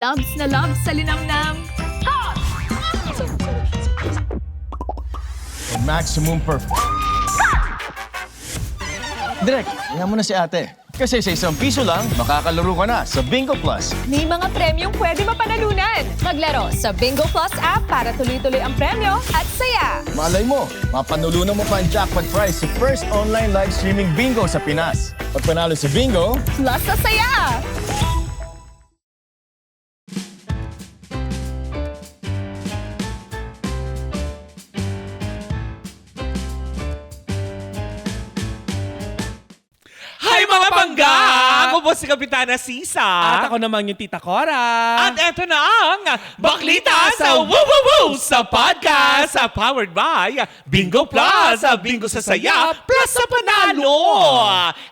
Loves na loves sa linamnam. Maximum Direk, iyan mo na si ate. Kasi sa ₱1 lang, makakalaro ka na sa Bingo Plus. May mga premyong pwede mapanalunan. Maglaro sa Bingo Plus app para tuloy-tuloy ang premyo at saya. Malay mo, mapanulunan mo pa ang jackpot prize sa first online live streaming bingo sa Pinas. Pag panalo sa bingo, Plus sa saya! Hi mga pangga! Ako po si Kapitana Sisa. At ako naman yung Tita Cora. At eto na ang Baklita sa Woo Woo Woo sa podcast powered by Bingo Plus, Bingo sa Saya, Plus sa Panalo.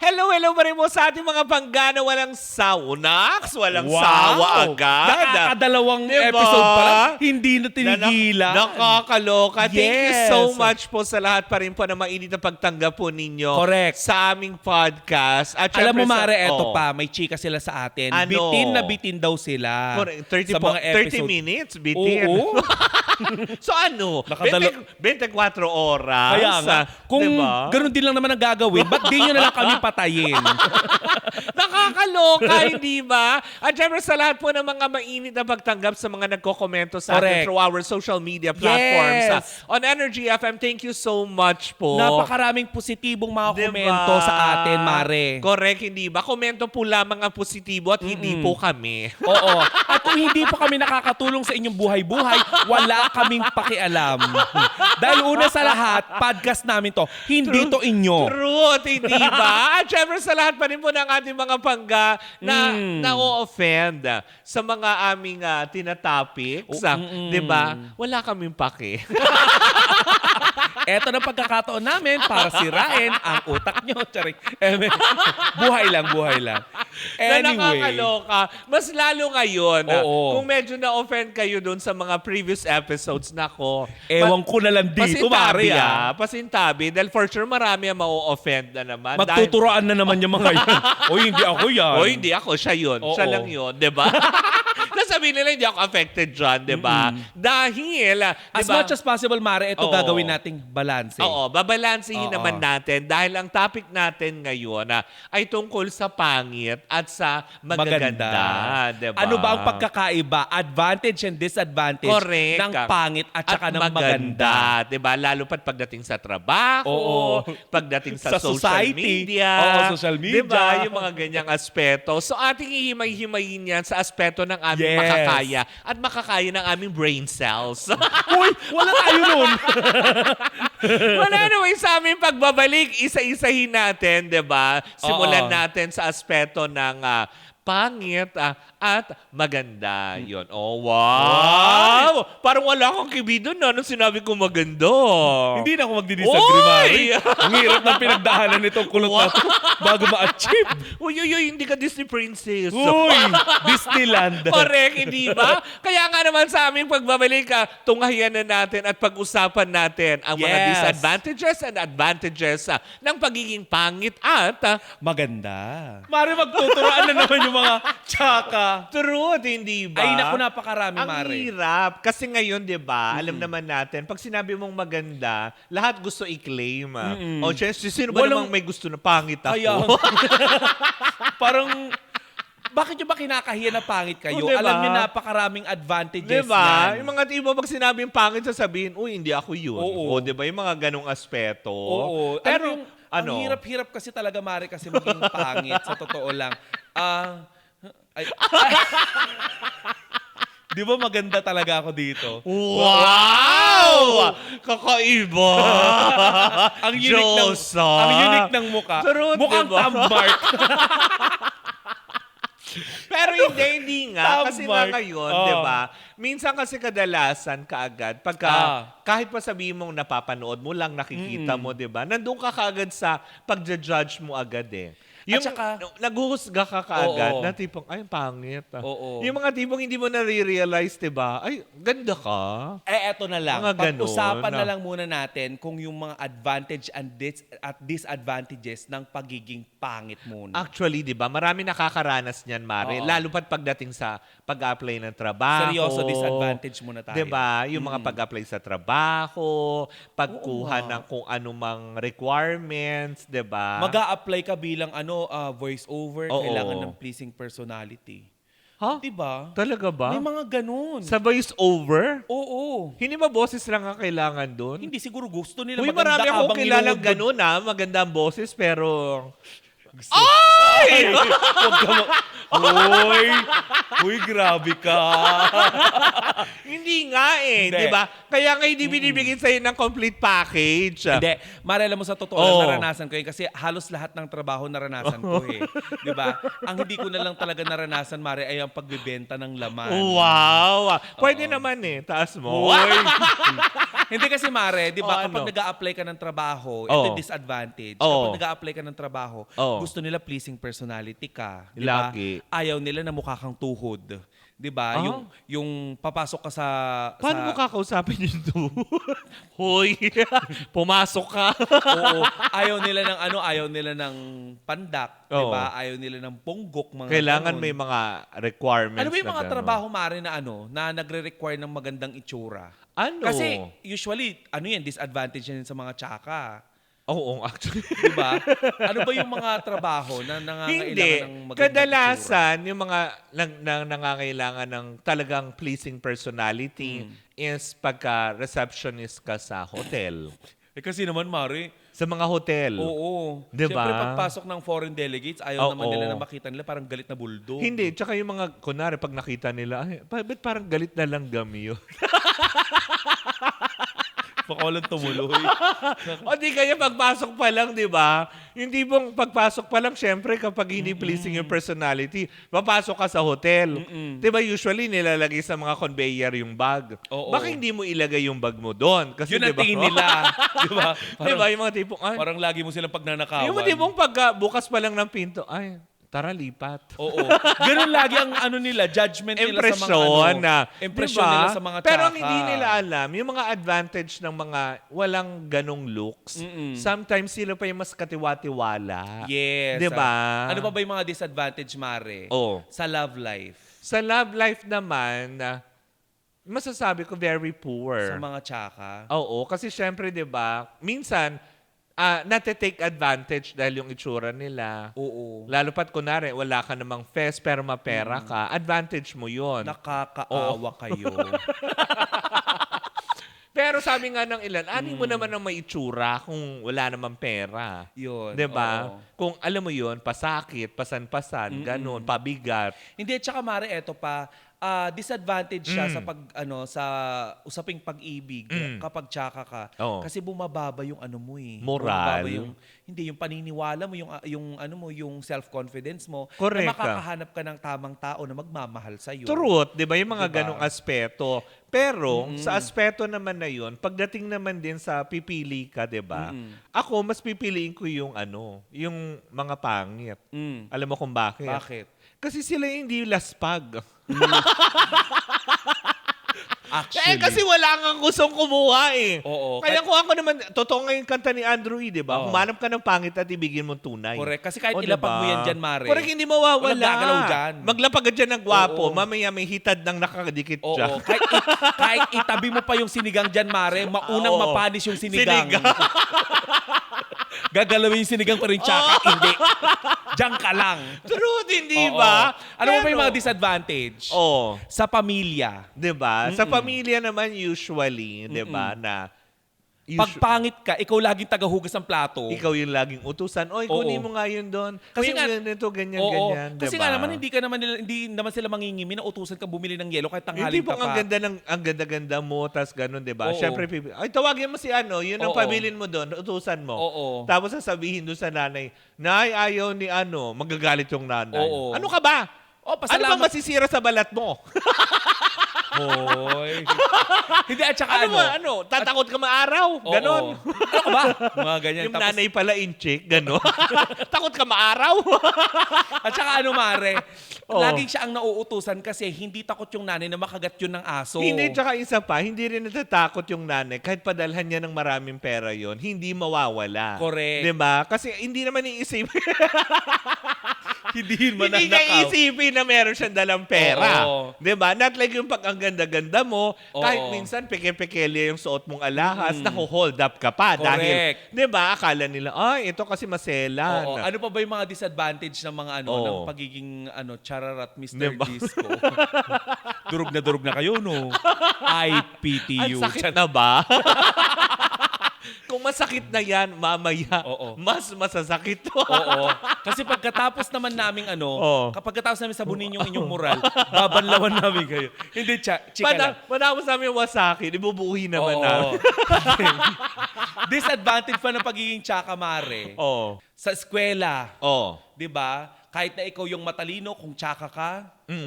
Hello pa rin mo sa ating mga pangga na walang saunaks, walang sawa agad. Nakakadalawang Diba? episode pa lang, hindi na tinigilan. Nakakaloka. Thank you Yes. so much po sa lahat pa rin po na mainit na pagtanggap po ninyo. Correct. Sa aming podcast. At Alam mo, syempre Mare, eto oh. pa, may chika sila sa atin. Ano? Bitin na bitin daw sila. Correct. 30, sa mga 30 episode. minutes, bitin. Oo. So ano? Nakadalo- 24 oras. Kaya nga, kung diba? ganun din lang naman ang gagawin, ba't di nyo na lang kami patayin? Nakakaloka, hindi ba? At syempre sa lahat po ng mga mainit na pagtanggap sa mga nagko-komento sa atin Correct. through our social media platforms. Yes. On Energy FM, thank you so much po. Napakaraming positibong mga Diba? komento sa atin, Mare. Correct, hindi ba? Komento po lamang ang positibo at hindi po kami. Oo. At kung hindi po kami nakakatulong sa inyong buhay-buhay, wala kaming pakialam. Dahil una sa lahat, podcast namin to. Hindi to inyo. Truth, hindi ba? At syempre sa lahat pa rin po ng ating mga pangga na na-offend sa mga aming tinatopics. Di ba? Wala kaming pake. Eto na pagkakataon namin para sirain ang utak nyo. Charing. Buhay lang, buhay lang. Na Anyway. nakakaloka. Mas lalo ngayon, Oo. kung medyo na-offend kayo dun sa mga previous episodes, nako. Ewan ko na lang dito, Pasintabi Mare. Pasintabi. Dahil for sure marami ang ma-offend na naman. Magtuturoan na naman yung mga yan. O hindi ako yan. O hindi ako, siya yun. Oo. Siya lang yun, di ba? Nasabihin nila hindi ako affected dyan, di ba? Dahil, As much as possible, Mare, ito Oo. gagawin nating balance. Oo, babalansihin Oo. naman natin dahil ang topic natin ngayon ay tungkol sa pangit at sa magaganda. Diba? Ano ba ang pagkakaiba? Advantage and disadvantage Correct. ng pangit at saka ng maganda. Diba? Lalo pat pagdating sa trabaho, Oo. pagdating sa, Sa social society. media. Oo, social media. Diba? Yung mga ganyang aspeto. So ating ihimay-himayin yan sa aspeto ng aming Yes. makakaya at makakaya ng aming brain cells. Uy, wala tayo nun. Wala naman sa aming pagbabalik, isa-isahin natin, di ba? Simulan Oo. natin sa aspeto ng pangit at maganda. Yun. Oh, wow! Parang wala akong kibido na nung sinabi ko maganda. Hindi na ako magdi-disagree, Mare. Oy! Ang hirap ng pinagdaanan nitong kulot na to bago ma-achieve. Uy, hindi ka Disney princess. Uy, Disneyland. Correct, hindi ba? Kaya nga naman sa aming pagbabalik, tunghayan na natin at pag-usapan natin ang mga Yes. disadvantages and advantages ng pagiging pangit at Maganda. Mare, magtuturoan na naman yung mga tsaka. truth, hindi ba? Ay, naku, napakarami, Ang Mare. hirap. Kasi ngayon, di ba, alam naman natin, pag sinabi mong maganda, lahat gusto i-claim. O, sino ba Walang- namang may gusto na pangit ako? Kaya, parang, bakit nyo ba kinakahiya na pangit kayo? Oh, diba? Alam nyo napakaraming advantages Di ba? yan. Yung mga iba pag sinabing pangit, sasabihin, uy, hindi ako yun. Oo. O, di ba? Yung mga ganong aspeto. Oo. Pero, Ang hirap-hirap kasi talaga, Mare, kasi maging pangit, sa totoo lang. Di ba maganda talaga ako dito? Wow! Kakaiba! Ang unique ang unique ng mukha. Truth, Mukhang diba? Tambark. Pero hindi nga. Kasi nga Mark. ngayon, Oh. di ba? Minsan kasi kadalasan kaagad, pagka kahit pa sabihin mong napapanood mo lang, nakikita mo, di ba? Nandun ka kaagad sa pagja-judge mo agad eh. Yung saka- naghuhusga ka kaagad Oo. na tipong, ay, pangit. Oo. Yung mga tipong hindi mo na-realize, diba? Ay, ganda ka. Eto na lang. Mga ganun. Pag-usapan na lang muna natin kung yung mga advantage and disadvantages ng pagiging pangit muna. Actually, di ba, marami nakakaranas niyan, Mare. Oo. Lalo pat pagdating sa pag-apply ng trabaho. Seryoso, disadvantage muna tayo. Di ba? Yung mga pag-apply sa trabaho, pagkuha ng kung anumang requirements, di ba? Mag-a-apply ka bilang voice over, Oo. kailangan ng pleasing personality. Ha? Di ba? Talaga ba? May mga ganun. Sa voice over? Oo. Hindi ba boses lang ang kailangan doon? Hindi siguro gusto nila Uy, maganda marami akong habang kilalang inuudod. ganun maganda ang boses, pero... Ay! Huwag ka Uy, grabe ka. Hindi nga Hindi. di ba? Kaya nga hindi binibigyan sa'yo ng complete package. Hindi. Marela mo sa totoo Oo. lang, naranasan ko yun. Kasi halos lahat ng trabaho naranasan ko eh. Di ba? Ang hindi ko na lang talaga naranasan, Mare, ay ang pagbibenta ng laman. Wow! Pwede naman taas mo. Uy. Hindi kasi, Mare, di ba, O, kapag ano? nag-a-apply ka ng trabaho, Oo. ito yung disadvantage. Oo. Kapag nag-a-apply ka ng trabaho, Oo. gusto nila pleasing personality ka. Di ba? Lagi. Ayaw nila na mukha kang tuhod. Di ba? Yung papasok ka sa... Paano mo kakausapin yung Hoy, pumasok ka. Oo. Ayaw nila ng pandak, 'di Oo. ba? Ayaw nila ng punggok, mga Kailangan ganun. may mga requirements. Ano ba yung na mga ganun? trabaho, Mare, na nagre-require ng magandang itsura? Ano? Kasi usually, disadvantage yan sa mga tsaka. Oo, actually. Di ba? Ano ba yung mga trabaho na nangangailangan Hindi. ng magandang itsura? Kadalasan, yung mga nangangailangan ng talagang pleasing personality is pagka-receptionist ka sa hotel. Kasi naman, Mare, Sa mga hotel. oo. Di ba? Siyempre, pagpasok ng foreign delegates, ayaw naman Oo. nila na makita nila parang galit na bulldog. Hindi. Tsaka yung mga, kunwari, pag nakita nila, ay, ba't parang galit na lang yun? Baka walang tumuloy. O di kaya pagpasok pa lang, di ba? Hindi bang pagpasok pa lang, syempre, kapag hindi pleasing yung personality, papasok ka sa hotel. Di ba usually nilalagay sa mga conveyor yung bag? Oo. Baka hindi mo ilagay yung bag mo doon? Kasi Yun di ang ba? tingin nila. Di ba? Di ba? Yung mga tipong, ay, Parang lagi mo silang pagnanakawan. yung mga tipong pagka bukas pa lang ng pinto, ay, tara, lipat. Oo. Ganun lagi ang nila, judgment nila sa mga Impresyon na, impresyon diba? nila sa mga Pero ang tsaka. hindi nila alam, yung mga advantage ng mga walang ganong looks, sometimes sila pa yung mas katiwa-tiwala. Yes. Diba? Ano pa ba yung mga disadvantage, Mare? Oo. Sa love life. Sa love life naman, masasabi ko very poor. Sa mga tsaka. Oo, kasi syempre, di ba, minsan, nate-take advantage dahil yung itsura nila. Oo. Lalo pat kunwari, wala ka namang fest pero mapera ka, advantage mo yun. Nakakaawa kayo. Pero sabi nga ng ilan, ani mo naman ang may itsura kung wala namang pera. Yun. 'Di ba? oo. Kung alam mo yun, pasakit, pasan-pasan, ganun, pabigat. Hindi, tsaka Mare, eto pa, disadvantage siya sa sa usaping pag-ibig kapag tsaka ka. Oo. Kasi bumababa yung ano mo eh. Moral. Bumababa yung paniniwala mo, yung self-confidence mo. Correct Na ka. makakahanap ka ng tamang tao na magmamahal sa iyo. Truth, 'di ba? Yung mga Diba? ganong aspeto. Pero sa aspeto naman na yun, pagdating naman din sa pipili ka, 'di ba? Ako mas pipiliin ko yung yung mga pangit. Alam mo kung bakit? Bakit? Kasi sila hindi laspag. Actually. Kasi wala kang gustong kumuha eh. Oo. Kaya kung ako naman, totoo nga yung kanta ni Andrew E, di ba? Oo. Humanap ka ng pangit at ibigin mo tunay. Correct. Kasi kahit O, ilapag mo diba? yan dyan, Mare. Correct, hindi mawawala. Walang gagalaw dyan. Maglapag ka dyan ng gwapo. Oo. Mamaya may hitad ng nakakadikit Oo. dyan. Kahit itabi mo pa yung sinigang dyan, Mare, maunang Oo. mapanis yung sinigang. Sinigang. Gagalawin yung sinigang pa rin tsaka. Hindi. Diyan ka lang. True, hindi Oo. ba? Ano mo pa yung Pero- mga disadvantage? Oo. Sa pamilya. 'Di ba? Sa pamilya naman usually, 'di ba, na Pag pangit ka, ikaw laging tagahugas ng plato. ikaw yung laging utusan. Oy, Oo. kunin mo nga yun doon. Kasi Kasi nga- ganito, ganyan, Oo. ganyan. Kasi diba? nga naman, hindi naman sila mangingimi na utusan ka bumili ng yelo kahit tanghalin Hindi po ka pa. ang ganda-ganda mo, tas ganun, di ba? Oo. Siyempre, ay, tawagin mo si yun ang Oo. pabilin mo doon, utusan mo. Oo. Tapos sasabihin doon sa nanay, Nay, ayaw ni magagalit yung nanay. Oo. Ano ka ba? Oh, Ano bang masisira sa balat mo? Hoy. Hindi, at saka Tatakot ka maaraw? Ganon. Ano ka ba? Mga ganyan. Yung nanay pala in check, ganon. Takot ka maaraw? At saka Mare, Oo. laging siya ang nauutusan kasi hindi takot yung nanay na makagat yun ng aso. Hindi, tsaka isa pa, hindi rin natatakot yung nanay. Kahit padalhan niya ng maraming pera yon, hindi mawawala. Correct. Diba? Kasi hindi naman iisipin. Hindi man Hindi niya isipin na meron siyang dalang pera. Oo. Diba? Not like yung pag ang ganda-ganda mo, kahit Oo. minsan peke-pekelya yung suot mong alahas, naho-hold up ka pa. Dahil, Correct. diba? Akala nila, ay, ito kasi maselan. Oo. Ano pa ba yung mga disadvantage ng mga Oo. ng pagiging chararat Mr. Diba? Disco? Durog na kayo, no? I pity Ang you. sakit na ba? Kung masakit na yan, mamaya, Oo. mas masasakit to. Oo. Kasi pagkatapos naman naming Oo. kapag katapos namin sabunin yung inyong moral, babanlawan namin kayo. Hindi, chika lang. Manapos namin yung wasaki, ibubuhi naman Oo. namin. Disadvantage pa ng pagiging tsaka, Mare. Oo. Sa eskwela, Oo. 'di ba? Kahit na ikaw yung matalino, kung tsaka ka,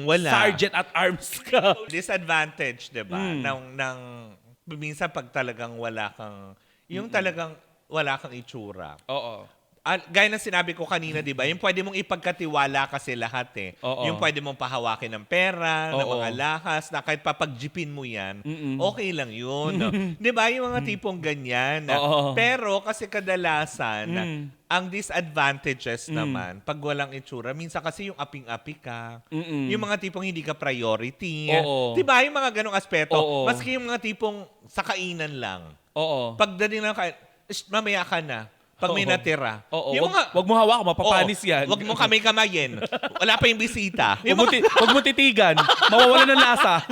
Wala. sergeant at arms ka. Disadvantage, di ba? Minsan pag talagang wala kang, yung talagang wala kang itsura. Oo. Gaya ng sinabi ko kanina, di ba? Yung pwede mong ipagkatiwala kasi lahat eh. Oo. Yung pwede mong pahawakin ng pera, ng Oo. mga lahas, na kahit papagjipin mo yan, okay lang yun. Di ba? Yung mga tipong ganyan. Oo. Pero kasi kadalasan, ang disadvantages naman, pag walang itsura, minsan kasi yung aping-api ka, yung mga tipong hindi ka priority. Oo. Di ba? Yung mga ganong aspeto. Oo. Maski yung mga tipong sa kainan lang. Oo. Pagdating lang kain, mamaya ka na. Pag may Oo. natira. Oo. Yung mga, Wag mo hawakan, mapapanis Oo, yan. Wag mo kamayin. Wala pa yung bisita. Wag mo titigan. Mawawala ng lasa.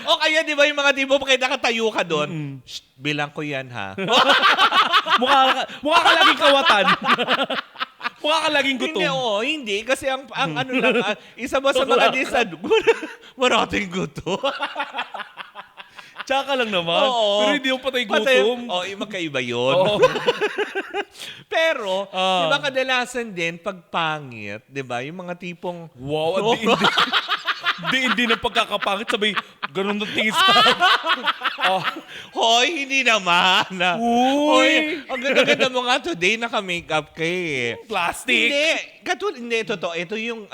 O kaya di ba yung mga tipo pag nakatayo ka doon, bilang ko yan ha. mukha ka laging kawatan. Mukha ka laging gutom. Hindi, hindi. Kasi ang ano lang, isa mo sa mga marating gutom. Tsaka lang naman. Oo. Pero hindi yung patay gutom. Magkaiba yun. Oo. Pero, di ba kadalasan din, pag pangit, di ba, yung mga tipong, Wow, hindi na pagkakapangit. Sabay, ganun na tingin sa... Hoy, hindi naman. Hoy, ang ganda-ganda mo nga today, naka-makeup ka eh. Plastic. Hindi, totoo. Ito yung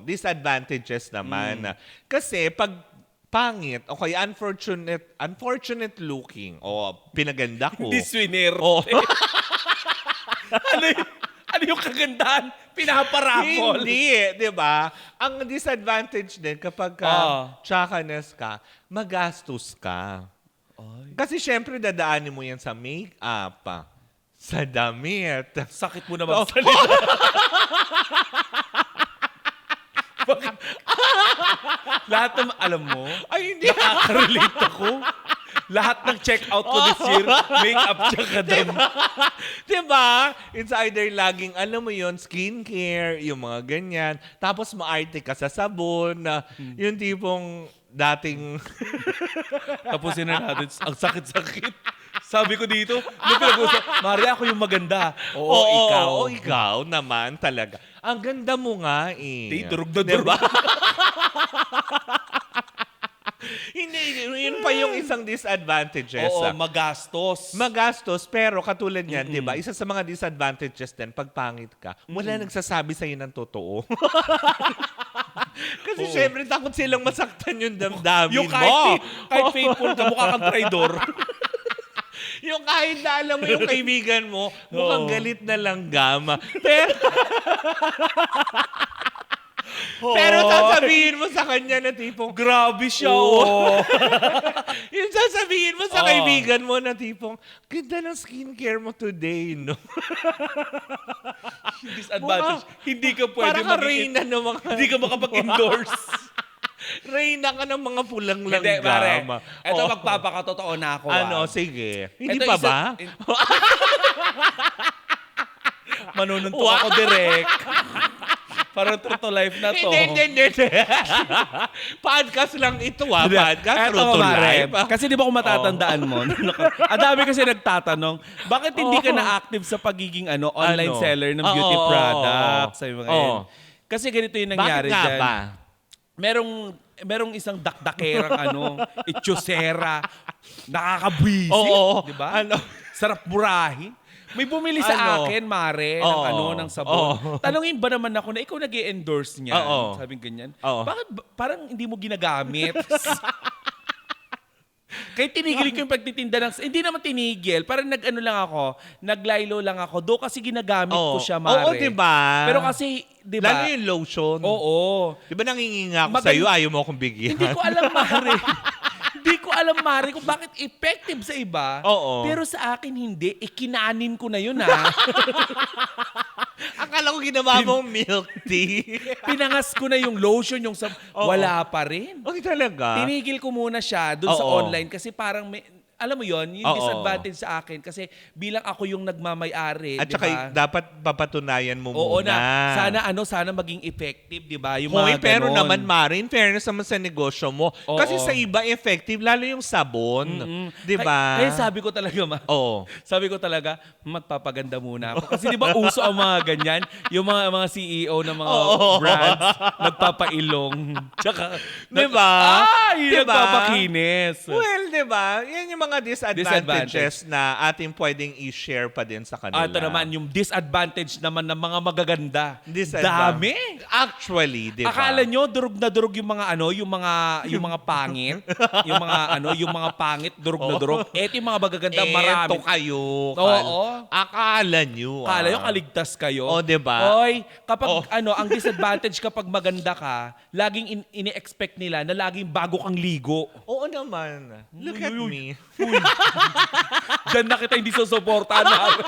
disadvantages naman. Kasi pag pangit, okay, unfortunate looking, pinaganda ko. Hindi swiner. Oh. Ano yung kagandahan? Pinaparapol. Hindi, di ba? Ang disadvantage din kapag tsakanes ka, magastos ka. Kasi syempre dadaanin mo yan sa make-up, sa damit. Sakit mo naman sa salita. Lahat ng, alam mo, Ay, hindi. nakaka-relate ako. Lahat ng check-out ko this year, make-up tsaka dam. Diba? It's either laging, alam mo yon, skincare, yung mga ganyan. Tapos maarte ka sa sabon, yung tipong dating... Tapusin na natin. Ang sakit-sakit. Sabi ko dito, nung pinag-usap, Maria, ako yung maganda. Oo, ikaw. Oo, ikaw naman talaga. Ang ganda mo nga eh. Di, durog na durog. Diba? Hindi, yun pa yung isang disadvantages. Oo, magastos. Magastos, pero katulad niyan, di ba? Isa sa mga disadvantages din, pag pangit ka, wala nagsasabi sa'yo ng totoo. Kasi syempre, takot silang masaktan yung damdamin Yung mo. kahit faithful ka, mukha kang traidor. Yung kahit na alam mo yung kaibigan mo, mukhang galit na langgam. Pero sasabihin mo sa kanya na tipong, Grabe siya, oh. yung sasabihin mo sa kaibigan mo na tipong, ganda ng skincare mo today, no? Disadvantage. Hindi ka pwede Para ka reyna ng mga... Hindi ka makapag-endorse. Reyna ka ng mga pulang Hindi, pare. langgam. Ito, magpapakatotoo na ako. Ano, sige. Hindi Ito pa isa- ba? Manununtok ako direct. Parang true to life na to. Hindi. Podcast lang ito, Podcast, Eto, true to Mare, life. Kasi di ba kung matatandaan mo, ang dami kasi nagtatanong, bakit hindi ka na-active sa pagiging online seller ng beauty products? Sabi mo ngayon. Kasi ganito yung nangyari Bakit nga dyan. ba? merong isang dakdakerang itchosera, nakakabwisit, Oo. di ba? Ano? Sarap burahin. May bumili sa akin, Mare, ng sabon. Tanungin ba naman ako na ikaw nag-i-endorse niya? Oo. Sabi ganyan. Oo. Bakit parang hindi mo ginagamit? Kaya tinigil ko yung pagtitinda ng... Hindi naman tinigil. Parang naglaylo lang ako. Do kasi ginagamit ko siya, Mare. Oo, diba? Pero kasi, di ba? Lalo yung lotion. Oo. Di ba nanginginga ako sa'yo, ayaw mo akong bigyan? Hindi ko alam, Mare. Hindi ko alam, Mare, kung bakit effective sa iba. Oo. Pero sa akin hindi. Kinanin ko na yun, ha. Akala ko ginawa mong milk tea. Pinangas ko na yung lotion, wala pa rin. Okay talaga? Tinigil ko muna siya dun sa Oo. online kasi parang alam mo yon, yung Oo. disadvantage sa akin kasi bilang ako yung nagmamay-ari, At di saka ba? dapat papatunayan mo Oo muna. sana maging effective, di ba? Yung Hoy, mga pero ganon. naman, Mari, in fairness naman sa negosyo mo. Oo. Kasi sa iba, effective, lalo yung sabon. Di ba? Kaya sabi ko talaga, Oo. sabi ko talaga, magpapaganda muna ako. Kasi di ba uso ang mga ganyan? Yung mga CEO ng mga brands, nagpapailong. Tsaka, Di ba? Ay, Di ba? nagpapakinis. Well, di ba? Yan yung mga disadvantages na ating pwedeng i-share pa din sa kanila. Ito naman, yung disadvantage naman ng mga magaganda. Disadvantage. Dami. Actually, di ba? Akala nyo durog na durog yung mga yung mga pangit, yung mga pangit durog na durog. Eto yung mga magaganda, marami. Eto kayo. Oo. Akala nyo. Akala nyo kaligtas kayo. O, di ba? Oy, kapag ang disadvantage kapag maganda ka, laging ini-expect nila na laging bago kang ligo. Oo naman. Look at me. Diyan na kita hindi susuportahan na.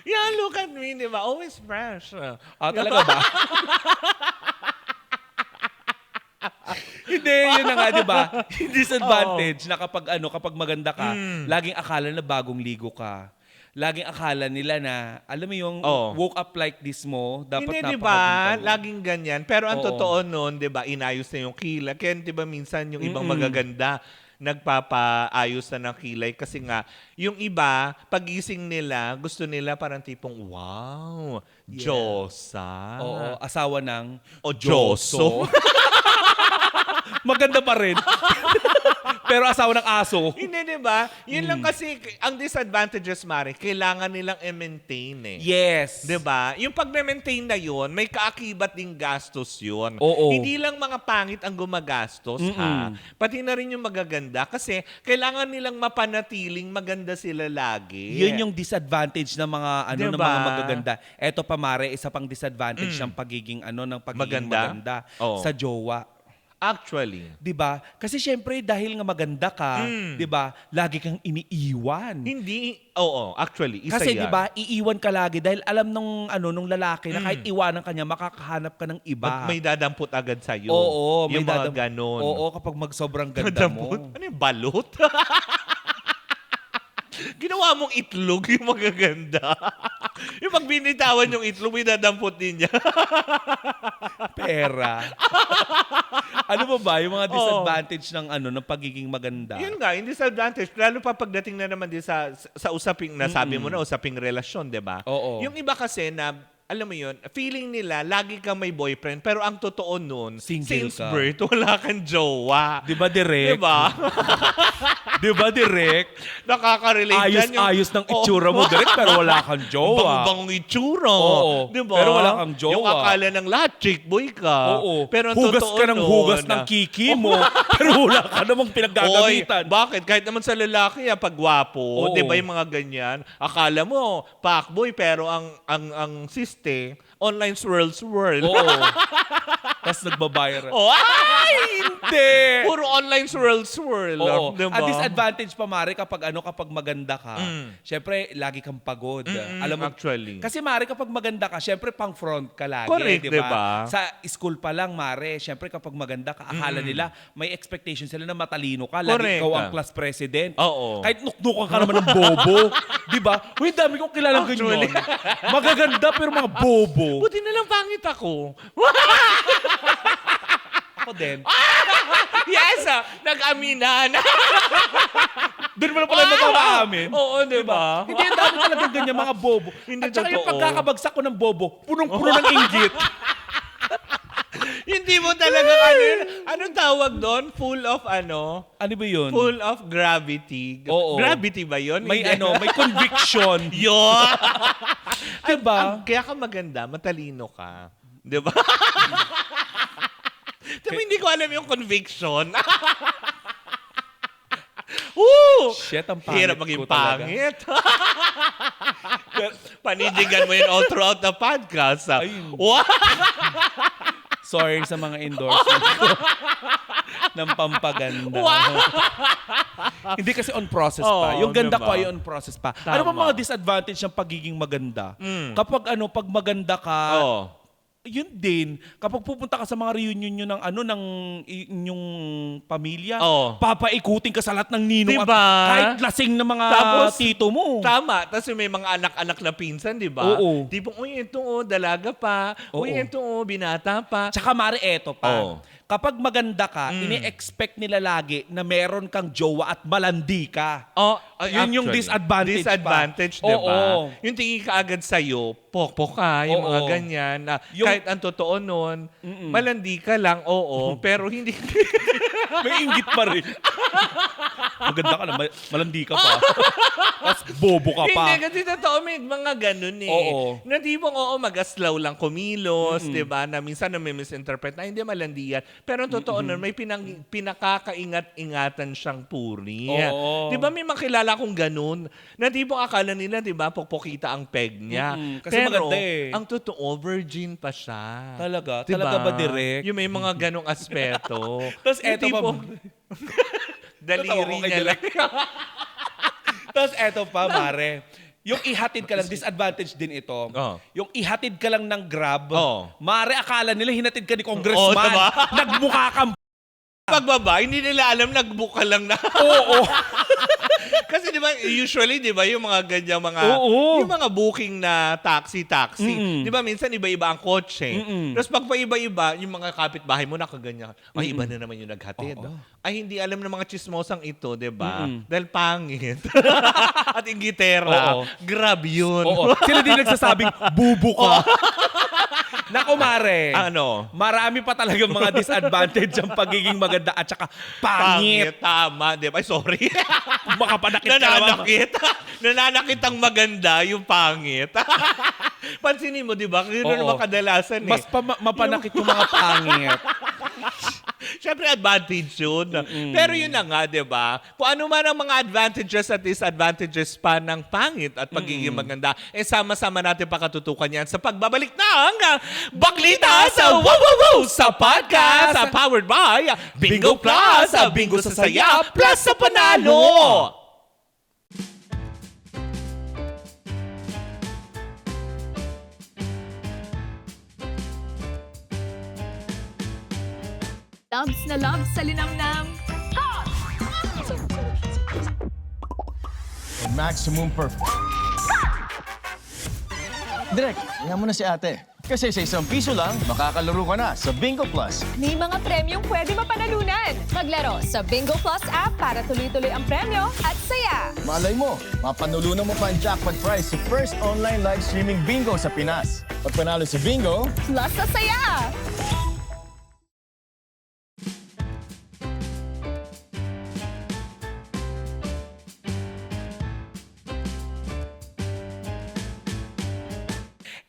Yeah, look at me, di ba? Always fresh. Talaga ba? Hindi, yun na nga, di ba? Yung disadvantage na kapag maganda ka, laging akala na bagong ligo ka. Laging akala nila na, alam mo yung woke up like this mo, dapat Hindi, di napakaganda ba? mo. Laging ganyan. Pero ang Oo. totoo nun, di ba, inayos na yung kilay. Kaya, di ba, minsan yung ibang magaganda, nagpapaayos na ng kilay. Kasi nga, yung iba, pagising nila, gusto nila parang tipong, wow, Diyosa. Oo, asawa ng O Diyoso. Maganda pa rin. Pero asawa ng aso. Hindi, di ba? Yun lang kasi, ang disadvantages, Mari, kailangan nilang i-maintain eh. Yes. Di ba? Yung pag-maintain na yun, may kaakibat ding gastos yun. Oo. Hindi lang mga pangit ang gumagastos, ha? Pati na rin yung magaganda kasi kailangan nilang mapanatiling maganda sila lagi. Yun yung disadvantage ng mga ng Diba? mga magaganda. Eto pa, Mare, isa pang disadvantage ng pagiging maganda Oo. sa jowa. Actually. 'Di ba? Kasi syempre dahil nga maganda ka, 'di ba? Lagi kang iniiwan. Hindi, oo, actually, isa Kasi yan. 'di ba, iiwan ka lagi dahil alam nung lalaki na kahit iwanan ka niya, makakahanap ka ng iba. May dadampot agad sa'yo. Oo, yung mga ganon. Oo, kapag magsobrang ganda mo. Ano yung balot? Ginawa mong itlog yung magaganda. Yung pag binitawan yung itlog, may dadampot din niya. Pera. Ano ba yung mga disadvantage ng pagiging maganda? Yun nga, yung disadvantage, lalo pa pagdating na naman din sa usaping, nasabi mo na, usaping relasyon, di ba? Oo. Yung iba kasi na, alam mo yun, feeling nila, lagi kang may boyfriend, pero ang totoo nun, Single since ka. birth, wala kang jowa. Di ba, Direk? Di ba? Di ba, Direk? Nakaka-relate dyan yung... Ayos ng itsura mo, Direk, pero wala kang jowa. Bang-bang itsura. Oo. Di ba? Pero wala kang jowa. Yung akala ng lahat, chick boy ka. Oo. Pero ang hugas totoo ka ng hugas nun, ng kiki mo, pero wala ka namang pinaggagamitan. Oy, bakit? Kahit naman sa lalaki, pag gwapo, Oo. di ba yung mga ganyan? Akala mo, pakboy, pero ang siste, online swirl. Oo. Tapos nagbabayar. Oh, ay! Hindi! Puro online swirl. Oo. Diba? Ang disadvantage pa, Mare, kapag maganda ka, syempre, lagi kang pagod. Alam mo, actually. Kasi, Mare, kapag maganda ka, syempre, pang front ka lagi. Correct, di diba? ba? Sa school pa lang, Mare, syempre, kapag maganda ka, akala nila, may expectation sila na matalino ka. Lagi Correct. ikaw ang class president. Oo. Kahit nuknukan ka naman ng bobo. Di ba? Uy, dami kong kilalang Actually. ganyan. Magaganda, pero mga bobo. Buti na lang pangit ako. Ako din. Yes! Nag-aminan. Doon mo na pala napapaamin. Oo, di ba? Hindi, ang dami talagang ganyan, mga bobo. Hindi At saka yung totoo. pagkakabagsak ko ng bobo, punong-puno ng inggit. Hindi Hindi mo talaga ano yun. Anong tawag doon? Full of ano? Ano ba yun? Full of gravity. Oo. Gravity ba yun? May Hindi. may conviction. Yun! Diba? Kaya ka maganda, matalino ka. Diba? Diba hindi ko alam yung conviction? Woo! Shit, ang pangit Hirap maging ko talaga. pangit. Panindigan mo yun all throughout the podcast. Ayun. Wow! Sorry sa mga endorsement ko ng pampaganda. Hindi kasi on process pa. Oo, Yung ganda diba? ko ay on process pa. Tama. Ano ba mga disadvantage ng pagiging maganda? Pag maganda ka, Oo. yun din, kapag pupunta ka sa mga reunion nyo ng inyong pamilya, Oo. papaikutin ka sa lahat ng ninong Diba? at kahit lasing na mga Tapos, tito mo. Tama. Tapos yung may mga anak-anak na pinsan, di ba? Oo. Di ba, uy, ito dalaga pa. Uy, Oo. ito binata pa. Tsaka mare, eto pa. Oo. Kapag maganda ka, ini-expect nila lagi na meron kang jowa at malandi ka. Oh, Yun yung disadvantage pa. Disadvantage, di ba? Oo. Yung tingin ka agad sa'yo, pokpok ka, yung Oo. mga ganyan. Na Yung- kahit ang totoo nun, malandi ka lang, oo, pero hindi... May inggit pa rin. Maganda ka na, malandi ka pa. Tapos bobo ka pa. Hindi, kasi totoo, may mga ganun eh. Oo. Na di bang, mag-aslaw lang kumilos, di ba? Na minsan na may misinterpret na hindi malandi yan. Pero ang totoo nun, may pinakakaingat-ingatan siyang puri. Oo. Di ba may makilala kong ganun? Na di bang akala nila, di ba, pokpokita ang peg niya. Kasi Pero, maganda eh. ang totoo, virgin pa siya. Talaga? Diba? Talaga ba direct? Yung may mga ganong aspeto. Tapos Yung eto pa. tipong- Daliri Totoo, kay niya lang. Tapos eto pa, mare. Yung ihatid ka lang, disadvantage din ito. Oo. Yung ihatid ka lang ng Grab, Oo. mare, akala nila hinatid ka ni Oo, Congressman. diba? Nagmukha kang Pagbaba, hindi nila alam, nagbook ka lang na. Oo. Kasi di ba, usually, di ba, yung mga ganyan, Oo. yung mga booking na taxi, Mm-mm. di ba, minsan iba-iba ang kotse. Mm-mm. Tapos pag pa-iba-iba, yung mga kapitbahay mo nakaganyan, ay, iba na naman yung naghatid. Oo. Ay, hindi alam ng mga chismosang ito, di ba? Mm-mm. Dahil pangit. At ingitera. Oo. Grab yun. Oo. Sila din nagsasabing, bubo ka. Naku, mare. Ano? Marami pa talagang mga disadvantage ang pagiging maganda at saka pangit. Tama, di ba? Ay, sorry. Makapanakit ka naman. Nananakit. Nananakit ang maganda, yung pangit. Pansinin mo, di ba? Yun Oo. naman kadalasan eh. Mas mapanakit yung mga pangit. Siyempre, advantage yun. Pero yun na nga, di ba? Kung ano man ang mga advantages at disadvantages pa ng pangit at pagiging maganda, sama-sama natin pakatutukan yan sa pagbabalik ng Baklita sa Wow Wow Wow sa podcast, powered by Bingo Plus, Bingo sa Saya, Plus sa Panalo! Loves na loves sa linamnam. Maximum Direk, tingnan mo na si ate. Kasi sa ₱1 lang, makakalaro ka na sa Bingo Plus. May mga premyong pwede mapanalunan. Maglaro sa Bingo Plus app para tuloy-tuloy ang premyo at saya. Malay mo, mapanulunan mo pa ang jackpot prize sa first online live streaming bingo sa Pinas. Pag panalo sa bingo, Plus sa saya!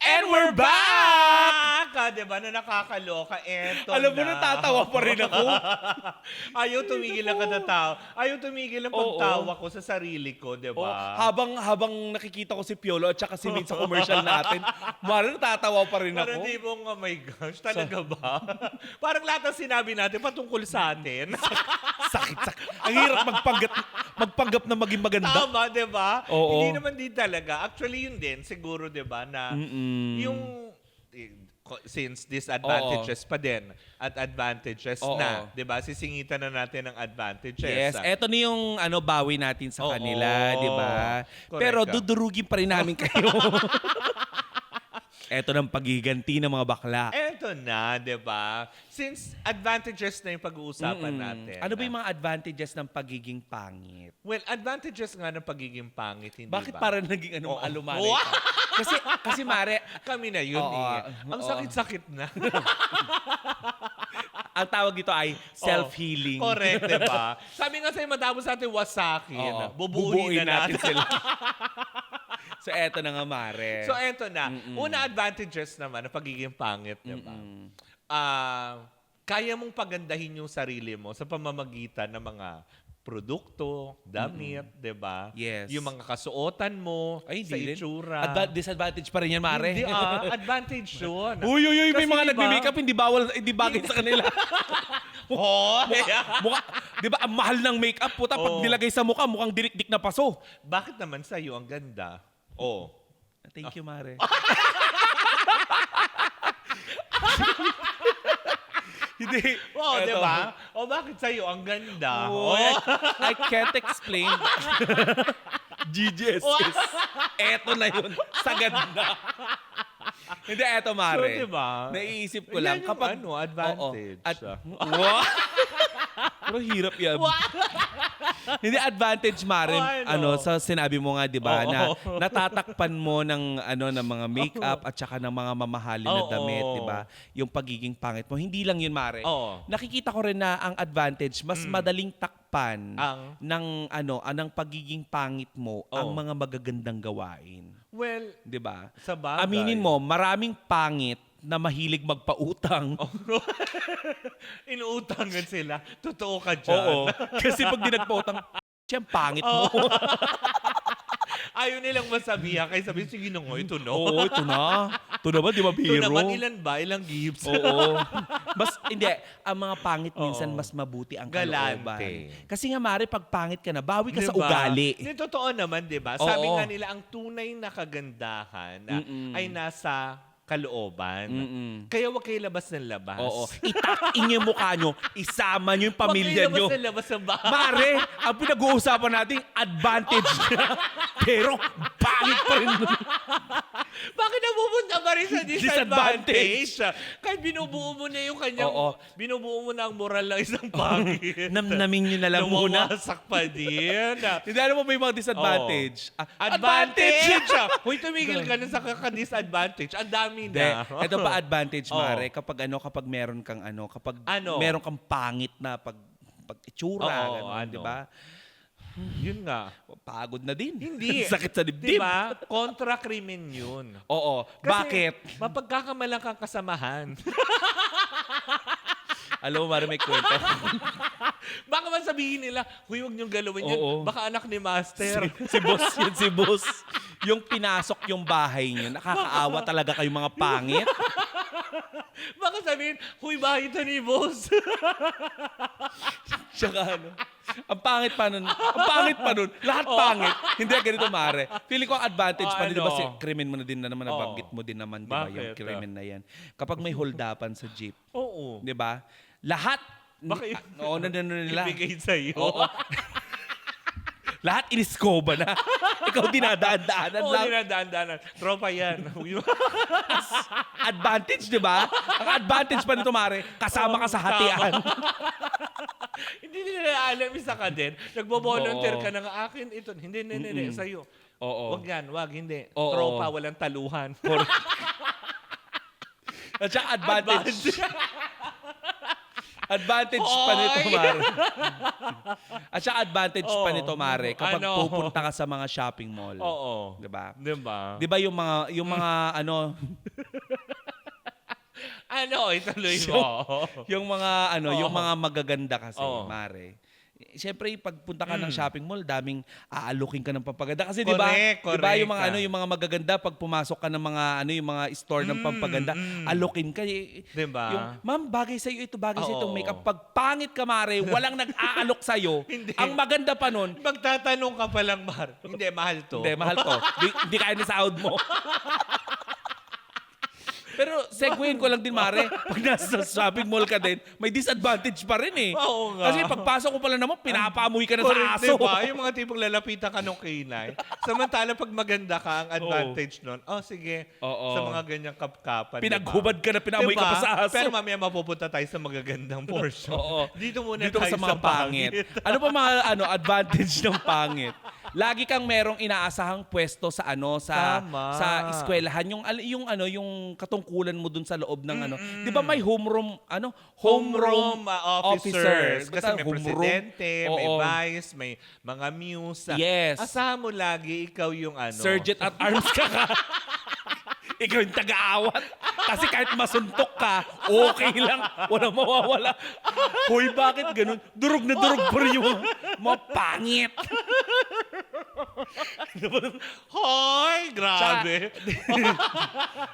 And we're back! Diba na nakakaloka? Eto Alam mo, na. natatawa pa rin ako. Ayaw tumigil ang katatawa. Ayaw tumigil ang Oo. pagtawa ko sa sarili ko, di Oh, ba? habang nakikita ko si Piolo at saka si Min sa commercial natin, mara natatawa pa rin Parang ako. di mo, oh my gosh, talaga ba? Parang lahat ng sinabi natin patungkol sa atin. Sakit. Ang hirap magpanggap na maging maganda. Tama, di ba? Oo. Hindi naman din talaga. Actually, yun din, siguro, di ba, na yung since disadvantages pa din at advantages Oo. na, 'di ba? Sisingitan na natin ng Yes, advantages. eto na yung bawi natin sa Oo. kanila, 'di ba? Correct Pero ka. dudurugin pa rin namin kayo. Eto ng pagiganti ng mga bakla. Eto na, 'di ba? Since advantages na yung pag-uusapan natin. Ano ba yung mga advantages ng pagiging pangit? Well, advantages nga ng pagiging pangit, hindi Bakit ba? parang naging Oo. alumanay Wow! ka? Kasi Mare, Kami na yun Oo. eh. Ang Oo. sakit-sakit na. Ang tawag dito ay self-healing. Correct, diba? Sabi nga sa'yo, madamo sa ating wasakin. Oo. Bubuuin na natin. sila. So, eto na nga, Mare. So, eto na. Una advantages naman ng pagiging pangit, diba? Kaya mong pagandahin yung sarili mo sa pamamagitan ng mga produkto, damit, diba? Yes. Yung mga kasuotan mo, Ay, sa hindi rin. itsura. Disadvantage pa rin yan, Mare. Hindi advantage yun. Uy, may Kasi mga diba- nagme-makeup, hindi bagay sa kanila. Mukha, di ba, ang mahal ng makeup, puta, pag nilagay sa mukha, mukhang dirik-dik na paso. Bakit naman sa'yo ang ganda? Oh. Thank you, Mare. Hindi. Oh, Eto. di ba? O bakit sa'yo ang ganda? Oh, I can't explain. GGS. Eto na yun. Sa ganda. Hindi, eto, Mare. So, diba? Naiisip ko Yan lang. yung advantage. Wow. Pero hirap yan. Hindi, advantage, Mare. Sa sinabi mo nga, di ba, na natatakpan mo ng mga makeup at saka ng mga mamahalin na damit, di ba? Yung pagiging pangit mo. Hindi lang yun, Mare. Nakikita ko rin na ang advantage, mas madaling takpan ng pagiging pangit mo ang mga magagandang gawain. Well, di ba? sa bagay. Aminin mo, maraming pangit na mahilig magpautang. Inuutangan sila. Totoo ka dyan. Oo. Kasi pag di nagpautang, siyang pangit mo. Ayaw nilang masabihan. Kaya sabihin, sige nung, ito no. Oo, ito na. Ito naman, di ba, Ito biro? naman, ilan ba? Ilang gifts? Oo. Hindi. Ang mga pangit minsan mas mabuti ang Galante. kalooban. Kasi nga, Mare, pag pangit ka na, bawi ka sa Diba? ugali. Hindi, totoo naman, di ba? Oo. Sabi nga nila, ang tunay na kagandahan ay nasa kalooban. Kaya huwag kayo labas ng labas. Oo. Itakin yung mukha nyo, isama nyo yung pamilya nyo. Huwag kayo labas ng bahay. Mare, ang pinag-uusapan natin, advantage niya. Pero, pangit pa rin. Bakit napupunta pa rin sa Disadvantage. disadvantage? Kahit binubuo mo na yung kanyang, Oo. binubuo mo na ang moral ng isang pangit. Namnamin nyo na lang muna. Lumawasak pa din. Hindi, alam mo ba yung mga disadvantage? Advantage! Huy, tumigil ka na sa kaka-disadvantage. Ang dami Hindi. na. Ito pa advantage, Mare, kapag meron kang meron kang pangit na pag itsura, Oo, ganun, di ba? Yun nga. Pagod na din. Hindi. Sakit sa dibdib. Diba? Kontra krimen yun. Oo. Kasi Bakit? mapagkakamalang kang kasamahan. Alam mo, Mare, may kwento. Baka man sabihin nila, huy, huwag niyong galawin yan. Oo. Baka anak ni Master. si boss yun, si boss. Yung pinasok yung bahay niyo, nakakaawa talaga kayong mga pangit. Baka sabihin, huy, bahay ito ni boss. Tsaka ang pangit pa nun. Lahat pangit. Hindi, ganito, Mare. Feeling ko ang advantage pa, di ba, si krimen mo na din na naman, nabanggit mo din naman, di ba, yung Bakit? krimen na yan. Kapag may holdapan sa jeep, Oo. di ba, lahat, Bakit? oo, nila. Ibigay sa'yo. Oo. Lahat iniskoba na. Ikaw dinadaan-daanan Oo, lang. dinadaan-daanan. Tropa yan. Advantage, di ba? Ang advantage pa nito, Mare, kasama ka sa hatian. Hindi nila alam, isa ka din. Nagbo-volunteer Oo. ka ng akin. Ito, hindi, sa'yo. Oo. Wag yan, wag, hindi. Oo. Tropa, walang taluhan. At saka advantage. Advantage pa nito, Mare. At saka advantage pa nito, Mare, kapag pupunta ka sa mga shopping mall. Oo. Di ba? Diba? Di ba yung mga Ituloy mo. yung mga yung mga magaganda kasi, Oo. Mare. Siyempre, pagpunta ka ng shopping mall, daming aalukin ka ng pampaganda kasi 'di ba? Correct, 'Di ba yung correct. mga yung mga magaganda pag pumasok ka ng mga yung mga store ng pampaganda, alukin ka. Diba? Yung, ma'am, bagay sa iyo ito, bagay sa itong Oo. makeup. Pag pangit ka, Mare, walang nag-aalok sa iyo. Hindi. Ang maganda pa nun, Magtatanong ka pa lang, Mar. Hindi, mahal to. hindi, mahal to. Hindi kaya ni sahod mo. Pero segwayin ko lang din, Mare, pag nasa shopping mall ka din, may disadvantage pa rin eh. Oo nga. Kasi pagpasok ko pala naman, pinapaamoy ka na Correct, sa aso. diba? Yung mga tipong lalapitan ka nung kainay. Samantala, pag maganda ka, ang advantage nun, sige, Oo. sa mga ganyang kapkapan. Pinaghubad ka na, pinaamoy ka pa sa aso. Pero mamaya mapupunta tayo sa magagandang portion. Oo. Dito muna Dito tayo sa mga pangit. Ano pa mga advantage ng pangit? lagi kang merong inaasahang pwesto sa Tama. sa eskwelahan, yung katungkulan mo dun sa loob ng 'di ba may homeroom officers. Kasi may homeroom. presidente, may Oo. vice, may mga muse. Yes. Asahan mo lagi ikaw yung Sergeant at arms ka. Ikaw yung taga-awat. Kasi kahit masuntok ka, okay lang. Walang mawawala. Hoy, bakit ganun? Durog na durog pa rin yung mga pangit. Hoy, grabe.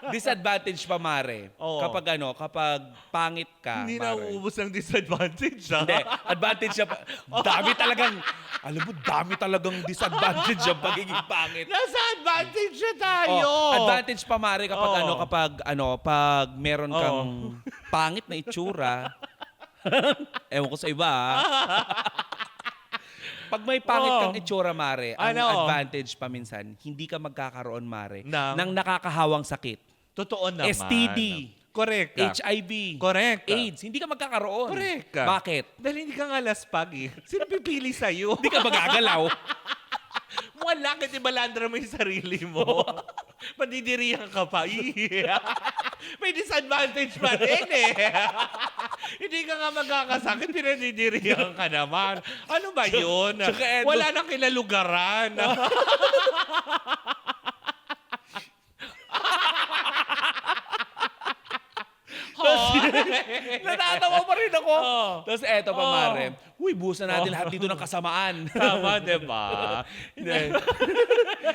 Disadvantage pa, Mare. Oo. Kapag pangit ka, Hindi Mare. na uubos ng disadvantage, ha? Hindi, advantage siya pa. Dami talagang disadvantage yung pagiging pangit. Nasa advantage na tayo. Advantage pa, Mare, kapag Oo. pag meron kang pangit na itsura. Ewan ko sa iba, ha? Pag may pangit kang itsura, Mare, ang advantage pa minsan, hindi ka magkakaroon, Mare, ng nakakahawang sakit. Totoo naman. STD. Correct ka. HIV. Correct ka. AIDS. Hindi ka magkakaroon. Correct ka. Bakit? Dahil hindi ka nga laspag, eh. Sino pipili sa'yo? Hindi ka magagalaw. Wala, kahit ibalandra mo yung sarili mo. Padidirihan ka pa. Yeah. May disadvantage pa din, eh. Hindi ka nga magkakasakit, pinadidirihan ka naman. Ano ba yun? Tsaka eto- Wala nang kinalugaran. Natatawa pa rin ako. Oo. Tapos eto pa, Oo. Mare. Uy, busan natin lahat dito ng kasamaan. Tama, diba? Hindi.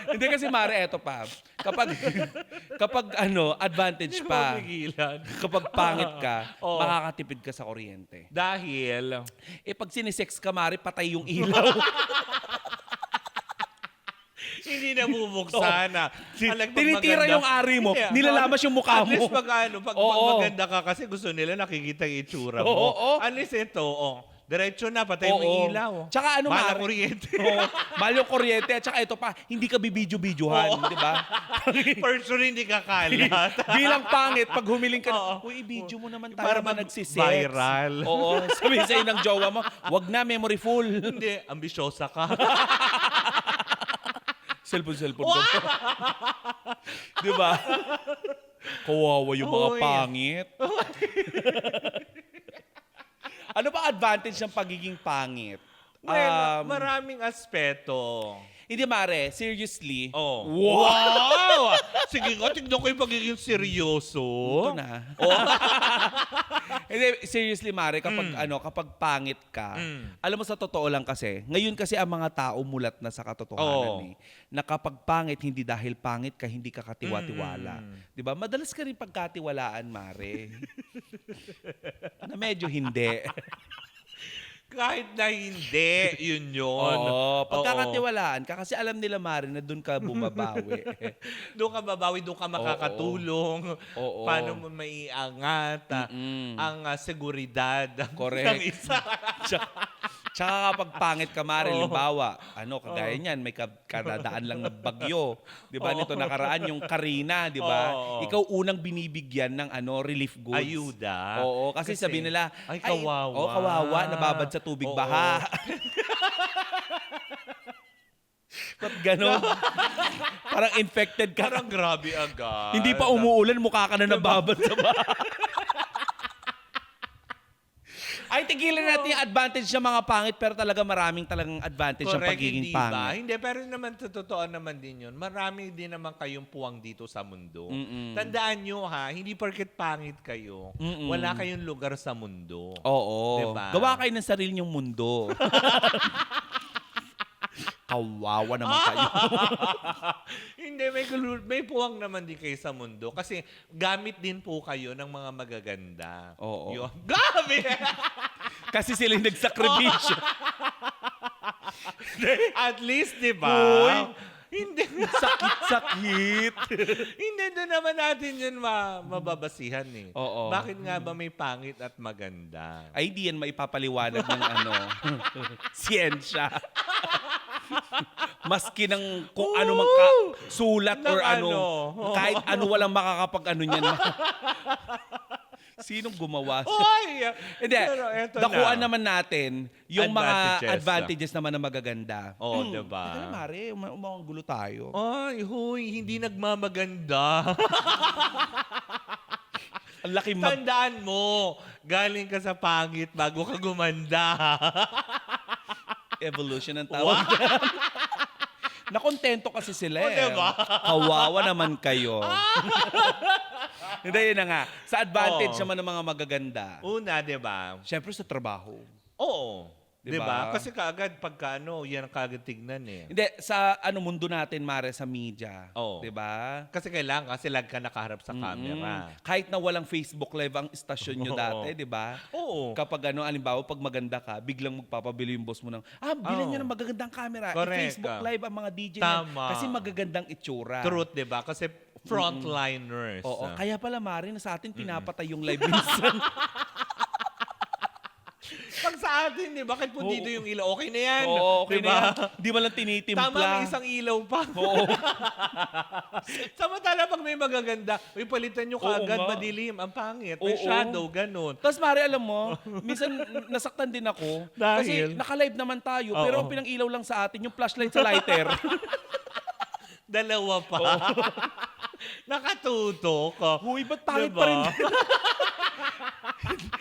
Hindi kasi, Mare, eto pa. Kapag advantage Hindi mo pa. mapigilan. Kapag pangit ka, Oo. makakatipid ka sa kuryente. Dahil, Pag sinisex ka, Mare, patay yung ilaw. hindi na bubuksan. Tinitira yung ari mo, nilalamas yung mukha At least mo. pag Oo. maganda ka kasi gusto nila nakikita yung itsura mo. Oo. At least ito, diretso na, patay mo yung ilaw. Tsaka Mahal ang Mare? kuryente. Oo. Mahal yung kuryente. At saka ito pa, hindi ka bibidyo-bidyohan, di ba? For sure, hindi ka kalat. Bilang pangit, pag humiling ka Oo. na, uy, i-video mo naman tayo Para na mag- nagsisex. viral. Oo. Sabihin sa'yo ng jowa mo, wag na, memory full. Hindi, ambisyosa ka. Cellphone ko. Di ba? Kawawa yung mga Uy. pangit. Ano ba advantage ng pagiging pangit? Well, maraming aspeto. Hindi, Mare, seriously. Oh. Wow! Sige nga, tignan ko yung pagiging seryoso. Ito na. Hindi, seriously, Mare, kapag pangit ka, alam mo sa totoo lang kasi, ngayon kasi ang mga tao mulat na sa katotohanan na kapag pangit, hindi dahil pangit ka, hindi ka katiwa-tiwala. Di ba? Madalas ka rin pagkatiwalaan, Mare. Na medyo hindi. Kahit na hindi, yun yun. Oo, pagkakatiwalaan ka kasi alam nila, Mare, na doon ka bumabawi. Doon ka babawi, doon ka makakatulong. Oo. Paano mo maiangat ang seguridad Correct. ng isa. Tsaka kapag pangit ka, Mare, limbawa, kagaya niyan, may kadadaan lang na bagyo. Di ba? Nito nakaraan yung Karina, di ba? Oo. Ikaw unang binibigyan ng relief goods. Ayuda. Oo, kasi sabi nila, ay, kawawa. Kawawa, nababad sa tubig Oo. baha. Ba't gano'n? Parang infected ka. Parang grabe agad. Hindi pa umuulan, mukha ka na nababad sa baha. Ay, tigilan natin yung advantage ng mga pangit, pero talaga maraming talagang advantage ng Correct, pagiging hindi ba? pangit. Hindi, pero naman totoo naman din yun. Marami din naman kayong puwang dito sa mundo. Tandaan nyo ha, hindi porket pangit kayo, wala kayong lugar sa mundo. Oo. Diba? Gawa kayo ng sarili niyong mundo. Kawawa naman kayo. Hindi, may puwang naman din kayo sa mundo. Kasi gamit din po kayo ng mga magaganda. Oo. Yun. Gamit! Kasi sila yung nagsakripisyo. At least, di ba? Uy. Hindi. Sakit-sakit. Hindi, doon naman natin yun mababasihan eh. Oo. Bakit nga ba may pangit at maganda? Ay, di yan maipapaliwanag ng siyensya. Maski ng kung ano mang sulat Ng or ano. kahit ano walang makakapag-ano niyan. Sinong gumawa? Oy! Hindi, Pero eto dakuan na. naman natin yung mga Advantages. advantages naman na magaganda. Oo, diba? Ito na, Mare, gulo tayo. Ay, huy, hindi nagmamaganda. Ang laki Tandaan mo, galing ka sa pangit bago ka gumanda. evolution ng tawag. Nakontento kasi sila O, eh. diba? Kawawa naman kayo. Hindi, yun na nga. Sa advantage Oo. naman ng mga magaganda, Una, di ba? syempre sa trabaho. Oo. Di Diba? ba? Kasi kaagad, pagka yan ang kaagad tignan eh. Hindi, sa mundo natin, Mare, sa media. Oo. Di ba? Kasi kailangan, kasi lag ka nakaharap sa camera. Kahit na walang Facebook Live ang istasyon nyo Oo. dati, di ba? Oo. Kapag alimbawa, pag maganda ka, biglang magpapabili yung boss mo ng, bilhan nyo ng magagandang camera. Correct. I-Facebook Live ang mga DJ Tama. na, kasi magagandang itsura. Truth, di ba? Kasi frontliners. Oo. Kaya pala, Mare, na sa atin pinapatay yung live minsan. Pag sa atin, di ba? Kahit po dito yung ilaw, okay na yan. Oo, okay Di ba? na yan. Di mo lang tinitimpla. Tama, may isang ilaw pa. Oo. Samantala, pag may magaganda, uy, palitan nyo Oo kaagad, nga. madilim, ang pangit. May Oo. shadow, ganun. Tapos, Mare, alam mo, minsan nasaktan din ako. Dahil? Kasi naka-live naman tayo, Oo. pero ang pinang-ilaw lang sa atin, yung flashlight sa lighter. Dalawa pa. Nakatutok. Huy, ba't pangit Diba? pa rin?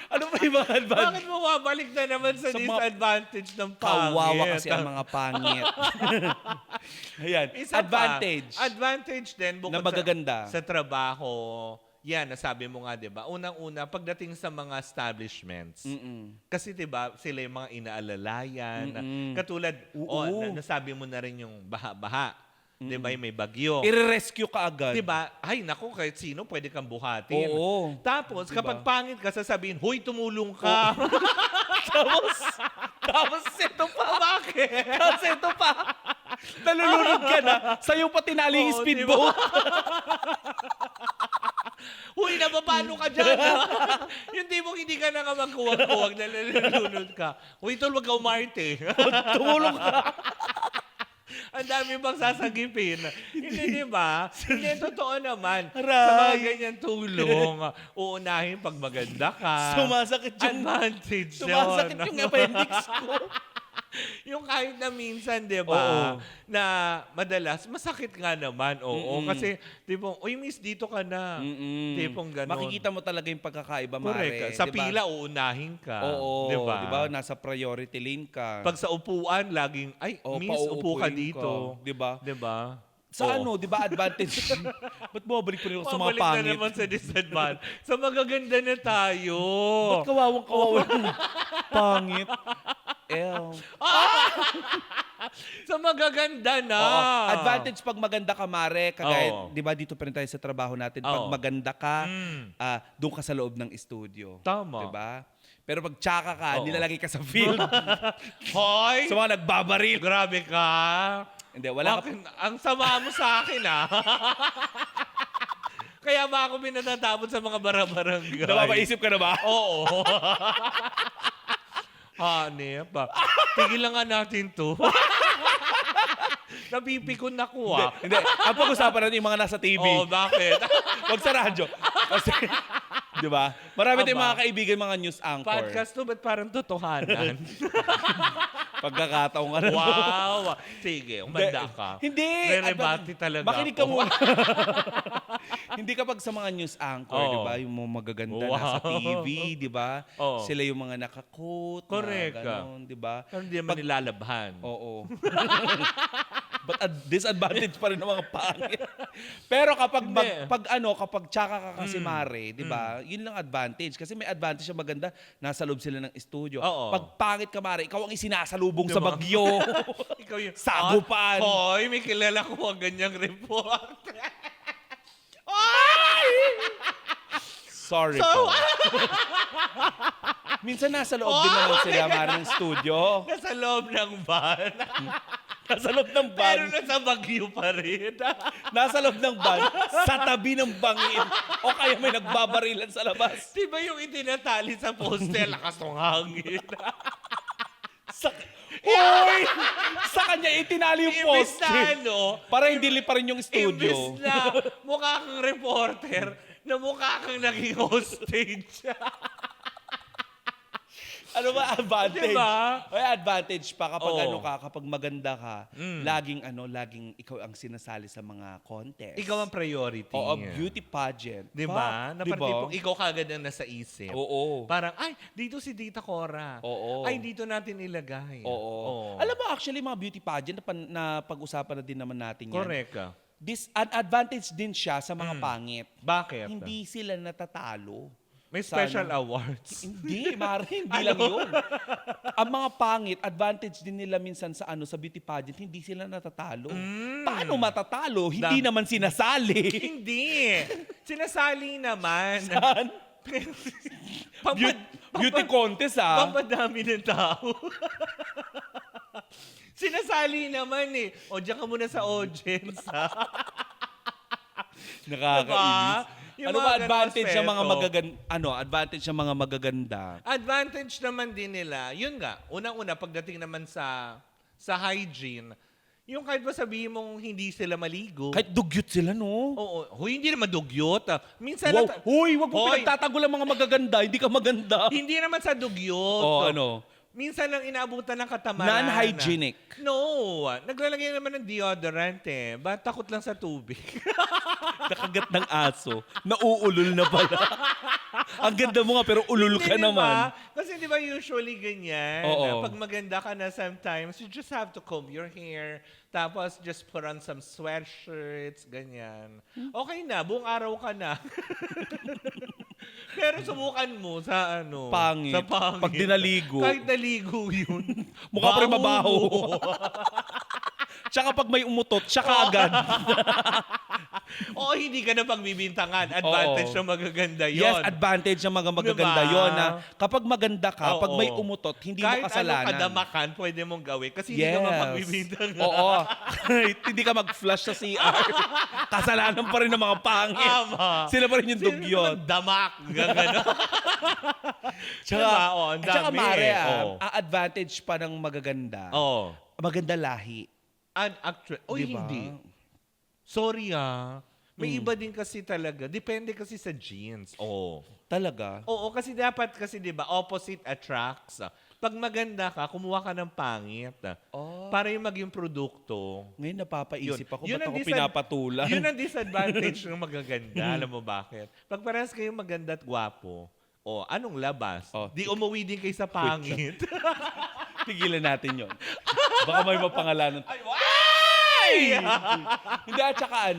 Ano ba yung mga advantage? Bakit mo mabalik na naman sa Sa mga disadvantage ng pangit? Kawawa kasi ang mga pangit. Ayan, Isa advantage. Pa, advantage din bukod Na magaganda. Sa trabaho. Yan, nasabi mo nga, di ba? Unang-una, pagdating sa mga establishments. Kasi, di ba, sila yung mga inaalalayan. Katulad, nasabi mo na rin yung baha-baha. Di ba, yung may bagyo. I-rescue ka agad. Di ba? Ay, naku, kahit sino pwede kang buhatin. Oo. Tapos, Diba? kapag pangit ka, sasabihin, huy, tumulong ka. Tapos ito pa. Bakit? Tapos ito pa. Nalulunod ka na. Sa'yo pa tinali yung Oo, speedboat. Huy, napapalo ka dyan. Yung tipong hindi ka na nga magkuwag-kuwag, nalulunod ka. Huy, tol, wag ka umarte. Tumulong ka. Ang dami bang sasagipin. Hindi, di ba? Hindi, totoo naman. Sa Aray. mga ganyan tulong, uunahin pag maganda ka. Sumasakit yung... Advantage yun. Sumasakit yung appendix ko. Yung kahit na minsan, di ba, Oo. na madalas, masakit nga naman, oo. Kasi, tipong, uy, miss, dito ka na. Tipong gano'n. Makikita mo talaga yung pagkakaiba, Correct. Mare. Sa diba? pila, uunahin ka. Oo. Di ba? Diba? Nasa priority lane ka. Pag sa upuan, laging, ay, Oo, miss, upo ka pauupuin dito. ka. Diba? Di ba? Sa Oo. di ba, advantage? Ba't bumabalik pa rin ako sa mga Pabalik na pangit? naman sa disadvantage. Sa magaganda na tayo. Ba't kawawang-kawawa pangit? Sa magaganda na. Oo. Advantage pag maganda ka, Mare. Kagaya, Oo. di ba dito pa rin tayo sa trabaho natin. Pag Oo. maganda ka, doon ka sa loob ng studio. Tama. Di ba? Pero pag tsaka ka, Oo. nilalagay ka sa field. Hoy! sa mga nagbabaril. Grabe ka. Hindi, wala ka. Ang sama mo sa akin, ah. Kaya ba ako pinatatabot sa mga barabarangay? Napapaisip ka na ba? Oo. Hanep. Tigilan nga natin to. Napipikon na ko, ah. Hindi. Ang pag-usapan natin yung mga nasa TV. Oo, bakit? Huwag sa radyo. Kasi, di ba? Marami tayong Aba. mga kaibigan, mga news anchor. Podcast to, ba't parang totohanan? Pagkakataong ano. Wow! Sige, umanda ka. Hindi. Re-rebati talaga Makinig ka ako. muna. Hindi kapag sa mga news anchor, Oo. di ba? Yung mga magaganda Wow. nasa TV, di ba? Oo. Sila yung mga naka-coat, Correct. mga ganon, di ba? Pero hindi naman nilalabhan. Oo. But disadvantage pa rin ng mga pangit. Pero kapag Hindi. kapag tsaka ka kasi Mare, 'di ba? Yun lang advantage kasi may advantage na maganda, nasa loob sila ng studio. Oo. Pag pangit ka Mare, ikaw ang isinasalubong sa Diba? bagyo. Ikaw yung... Sagupan. Hoy, may kilala ko ang ganyang report. Sorry So, po. Minsan nasa loob din naman sila Mare ng studio. nasa loob ng van. Nasa loob ng Pero van. nasa Baguio pa rin. Nasa loob ng van, sa tabi ng bangin. O kaya may nagbabarilan sa labas. Di ba yung itinatali sa poste, lakas ng hangin? Sa, Hoy! Sa kanya itinali yung Imbis poste. na, ano, Para hindi pa rin yung imbis studio. na mukha kang reporter, na mukha kang naging hostage. Ano ba advantage? Diba? Ay, advantage pa kapag Oo. kapag maganda ka, laging ikaw ang sinasali sa mga contest. Ikaw ang priority. Oo, beauty pageant. Di ba? Na parang tipong ikaw kagad ang nasa isip. Oo. Parang, ay, dito si Tita Cora. Oo. Ay, dito natin ilagay. Oo. Alam mo, actually, mga beauty pageant, na pag-usapan na din naman natin yan. Correct ka. An advantage din siya sa mga pangit. Bakit? Hindi sila natatalo. May Sa special ano? awards. Hindi, Mare, hindi lang yun. Ang mga pangit, advantage din nila minsan sa sa beauty pageant, hindi sila natatalo. Paano matatalo? Hindi naman sinasali. Hindi. Sinasali naman. Saan? Beauty contest, Pampadami ng tao. Sinasali naman eh. O, diyan ka muna sa audience, ha? Nakakainis. Yung Ano mga ba ganong advantage sa mga aspeto. magaganda? Advantage sa mga magaganda? Advantage naman din nila, yun nga, unang-una, pagdating naman sa hygiene, yung kahit ba sabihin mong hindi sila maligo. Kahit dugyot sila, no? Oo. Huy, hindi naman dugyot. Minsan, Wow. Huy, wag mo Hoy. pinagtatanggol ang mga magaganda. Hindi ka maganda. hindi naman sa dugyot. Oo, ano? Minsan lang inaabutan ng katamaran. Non-hygienic. No. Naglalagay naman ng deodorant eh. Ba't takot lang sa tubig? Nakagat ng aso. Nauulol na pala. Ang ganda mo nga, pero ulul ka Hindi, naman. diba? Kasi di ba usually ganyan? Oo. Pag maganda ka na sometimes, you just have to comb your hair, tapos just put on some sweatshirts, ganyan. Okay na, buong araw ka na. Pero subukan mo sa Pangit. Sa pangit. Pag dinaligo. Kahit naligo yun. Mukha pa rin baho mabaho. mo. Tsaka pag may umutot, siya kaagad. Oo, hindi ka na pagbibintangan. Advantage Oo. na magaganda yon. Yes, advantage ng mga magaganda Diba? yon na kapag maganda ka, pag Oo. may umutot, hindi kahit mo kasalanan. Kahit kadamakan, pwede mong gawin. Kasi hindi ka mapagbibintangan. Oo. Hindi ka mag-flush sa CR. Kasalanan pa rin ng mga pangit. Tama. Sila pa rin yung dugyot. Damak. Gano'n. Tsaka, Diba? Ang at tsaka dami. Mare, Oo. ang advantage pa ng magaganda. Oo. Maganda lahi. Actually, Diba? hindi. Sorry May iba din kasi talaga. Depende kasi sa genes. Oo. Talaga? Oo, kasi dapat kasi 'di ba, opposite attracts. Pag maganda ka, kumuha ka ng pangit. Para yung maging produkto. Ngayon napapaisip ako, Yun ba't ang ako pinapatulan? Yun ang disadvantage ng magaganda. Alam mo bakit? Pag parehas kayong maganda at gwapo, anong labas? Di umuwi din kayo sa pangit. Tigilan natin yon. Baka may mapangalanan. Hindi, at saka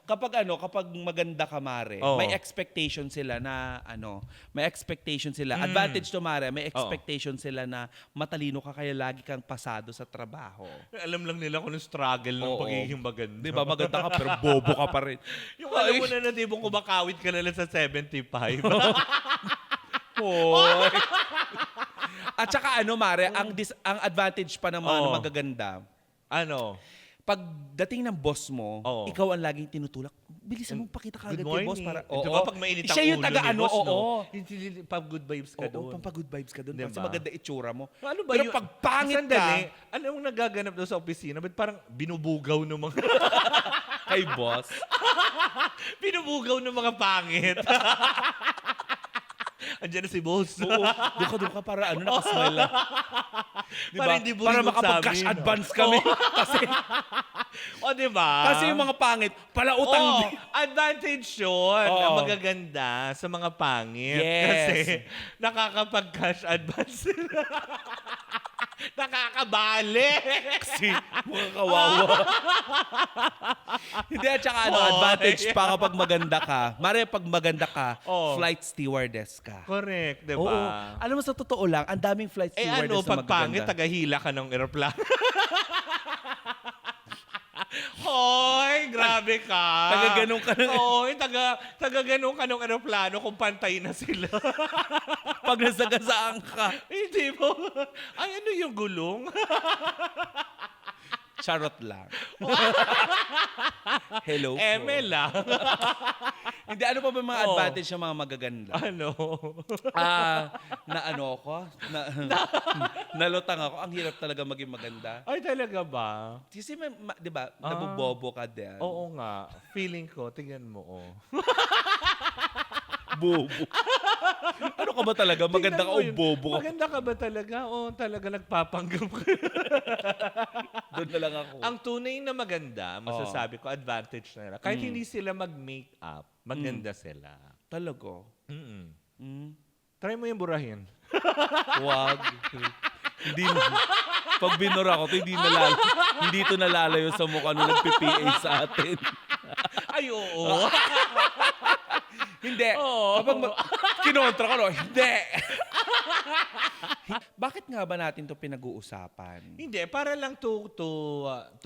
kapag maganda ka, Mare, Oo. may expectation sila na may expectation sila. Advantage to, Mare, may expectation sila na matalino ka kaya lagi kang pasado sa trabaho. Alam lang nila kung ano struggle ng Oo. pagiging maganda. Di ba? Maganda ka pero bobo ka pa rin. Yung alam mo na natibong kumakawit ka na lang sa 75. Hoy. At saka Mare, ang advantage pa ng mga magaganda, Ano? pagdating ng boss mo, Oo. ikaw ang laging tinutulak. Bilisan mo, pakita ka agad kay boss para... Ito ba pag mainit ang Siya yung ulo taga ni boss, oo. no? Pag good vibes ka Oo, doon. pampag-good vibes ka doon. Diba? Kasi maganda itsura mo. Ano ba Pero yun? pag pangit Sandali, ka ano yung nagaganap doon sa opisina? Ba't parang binubugaw ng mga... kay boss, binubugaw ng mga pangit. Andiyan na si boss. doon ka para nakasmile lang. Diba? Para hindi Para bulingot makapag-cash sa amin. advance kami. Diba? Kasi yung mga pangit, pala utang din. Advantage yun. Oo. Ang magaganda sa mga pangit. Yes. Kasi nakakapag-cash advance sila. Nakakabali. Kasi mga kawawa. Hindi, at saka advantage pa kapag maganda ka. Mare, pag maganda ka, Oo. flight stewardess ka. Correct, diba? Oo. Alam mo, sa totoo lang, ang daming flight stewardess na pag pangit, magaganda. tagahila ka ng aeroplano. Hoy, grabe ka. Taga-ganun ka ng... Hoy, taga-ganun ka ng aeroplano kung pantay na sila. Pag nasagasaan ka. Hindi mo. Ay, ano yung gulong? Charot lang. Hello po. ML lang. Hindi, ano pa ba mga Oo. advantage ng mga magaganda? Ano? Nalutang ako. Ang hirap talaga maging maganda. Ay, talaga ba? Kasi, di ba, nabubobo ka din. Oo nga. Feeling ko, tingnan mo, Bobo. Ano ka ba talaga? Maganda ka o bobo ka? Maganda ka ba talaga? O talaga nagpapanggap ka? Doon na lang ako. Ang tunay na maganda, masasabi ko, advantage na nila. Kahit hindi sila mag-makeup, maganda sila. Talaga? Try mo yung burahin. Wag. Hindi na. Pag binura ko, hindi ito nalalayo sa mukha nung nag-PPA sa atin. Ay, oo. Hindi. Oo. Kapag kinontra ko, no? Hindi. Bakit nga ba natin to pinag-uusapan? Hindi, para lang to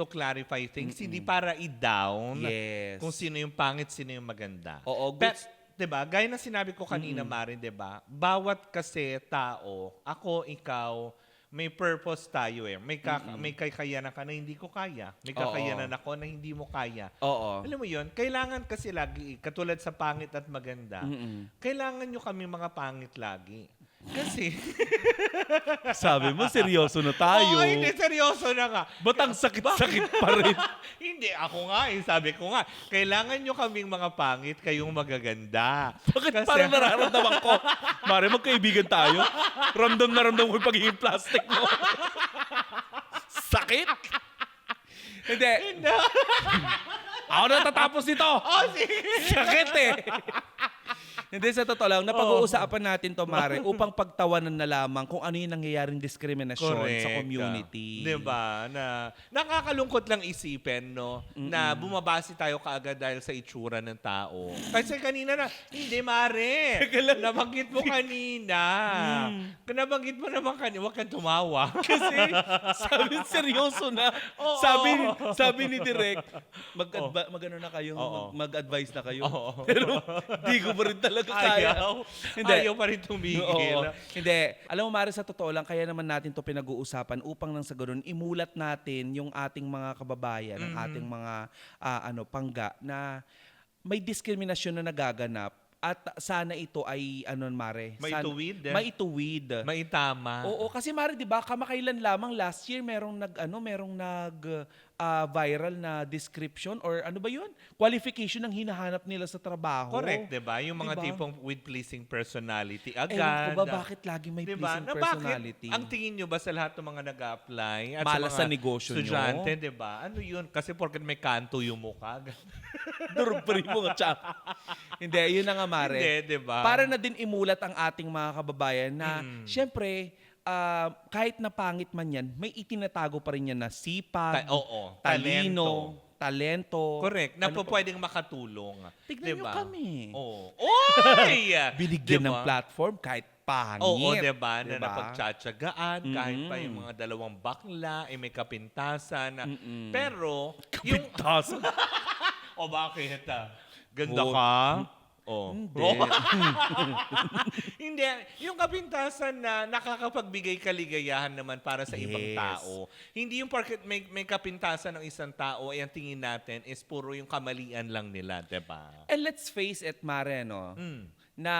clarify things, hindi para i-down Yes. kung sino yung pangit, sino yung maganda. Oo, But, 'di ba? Gaya na sinabi ko kanina, Marin, 'di ba? Bawat kasi tao, ako, ikaw, may purpose tayo eh. May kakayanan ka na hindi ko kaya. May kakayanan ako na hindi mo kaya. Oo. Alam mo 'yon, kailangan kasi lagi, katulad sa pangit at maganda, kailangan nyo kami mga pangit lagi. Kasi, Sabi mo, seryoso na tayo. oh, hindi, seryoso na nga. Ba't ang sakit-sakit pa rin? Hindi, ako nga sabi ko nga, kailangan nyo kaming mga pangit, kayong magaganda. Bakit parang nararamdaman ko? Mare, magkaibigan tayo. Ramdam na ramdam ko yung pagiging plastic mo. Sakit? Hindi. Ako na tatapos nito. Oh, sige. Sakit eh. Hindi, sa totoo lang, napag-uusapan natin to, Mare, upang pagtawanan na lamang kung ano yung nangyayaring diskriminasyon sa community. Diba? Na nakakalungkot lang isipin, no? Na bumabase tayo kaagad dahil sa itsura ng tao. Kasi kanina na, hindi, Mare. Nabanggit mo kanina. Nabanggit mo naman kanina, huwag kang tumawa. Kasi, sabi, seryoso na. Oo. Sabi ni Direk, mag-ano na kayo, Oo. mag-advise na kayo. Oo. Pero, di ko pa rin talaga kaya. Ayaw pa rin tumigil. Oo. Hindi. Alam mo, Mare, sa totoo lang, kaya naman natin to pinag-uusapan upang nang sa ganun, imulat natin yung ating mga kababayan, ang ating mga pangga na may diskriminasyon na nagaganap at sana ito ay, Mare? Maituwid. Maituwid. Maitama. Oo, kasi Mare, 'di ba, kamakailan lamang last year merong viral na description or ano ba 'yun? Qualification ng hinahanap nila sa trabaho. Correct, 'di ba? Yung mga Diba? tipong with pleasing personality agad. Ewan ko ba bakit lagi may Diba? pleasing Na personality? Bakit, ang tingin nyo ba sa lahat ng mga nag-a-apply at Malas sa sa mga negosyo nyo? estudyante, di ba? Ano yun? Kasi porket may kanto yung mukha. Durugpari mo nga, Chak. Hindi, yun na nga, Mare. Hindi, di ba? Para na din imulat ang ating mga kababayan na, syempre, kahit na pangit man yan, may itinatago pa rin yan na sipag, Oo, talino, talento. Correct. Na Ano po pa? pwedeng makatulong. Tignan nyo kami. Oo. Oy! Binigyan Diba? ng platform kahit pangit. Oo, diba? Na Diba? napagtsatsagaan, kahit pa yung mga dalawang bakla, may kapintasan. Pero, yung... Kapintasan. O bakit? Ganda Oo. ka? Oh. Hindi. Hindi. Yung kapintasan na nakakapagbigay kaligayahan naman para sa ibang Yes. tao. Hindi yung porket may kapintasan ng isang tao, ay ang tingin natin is puro yung kamalian lang nila, diba? And let's face it, Mare, no? Na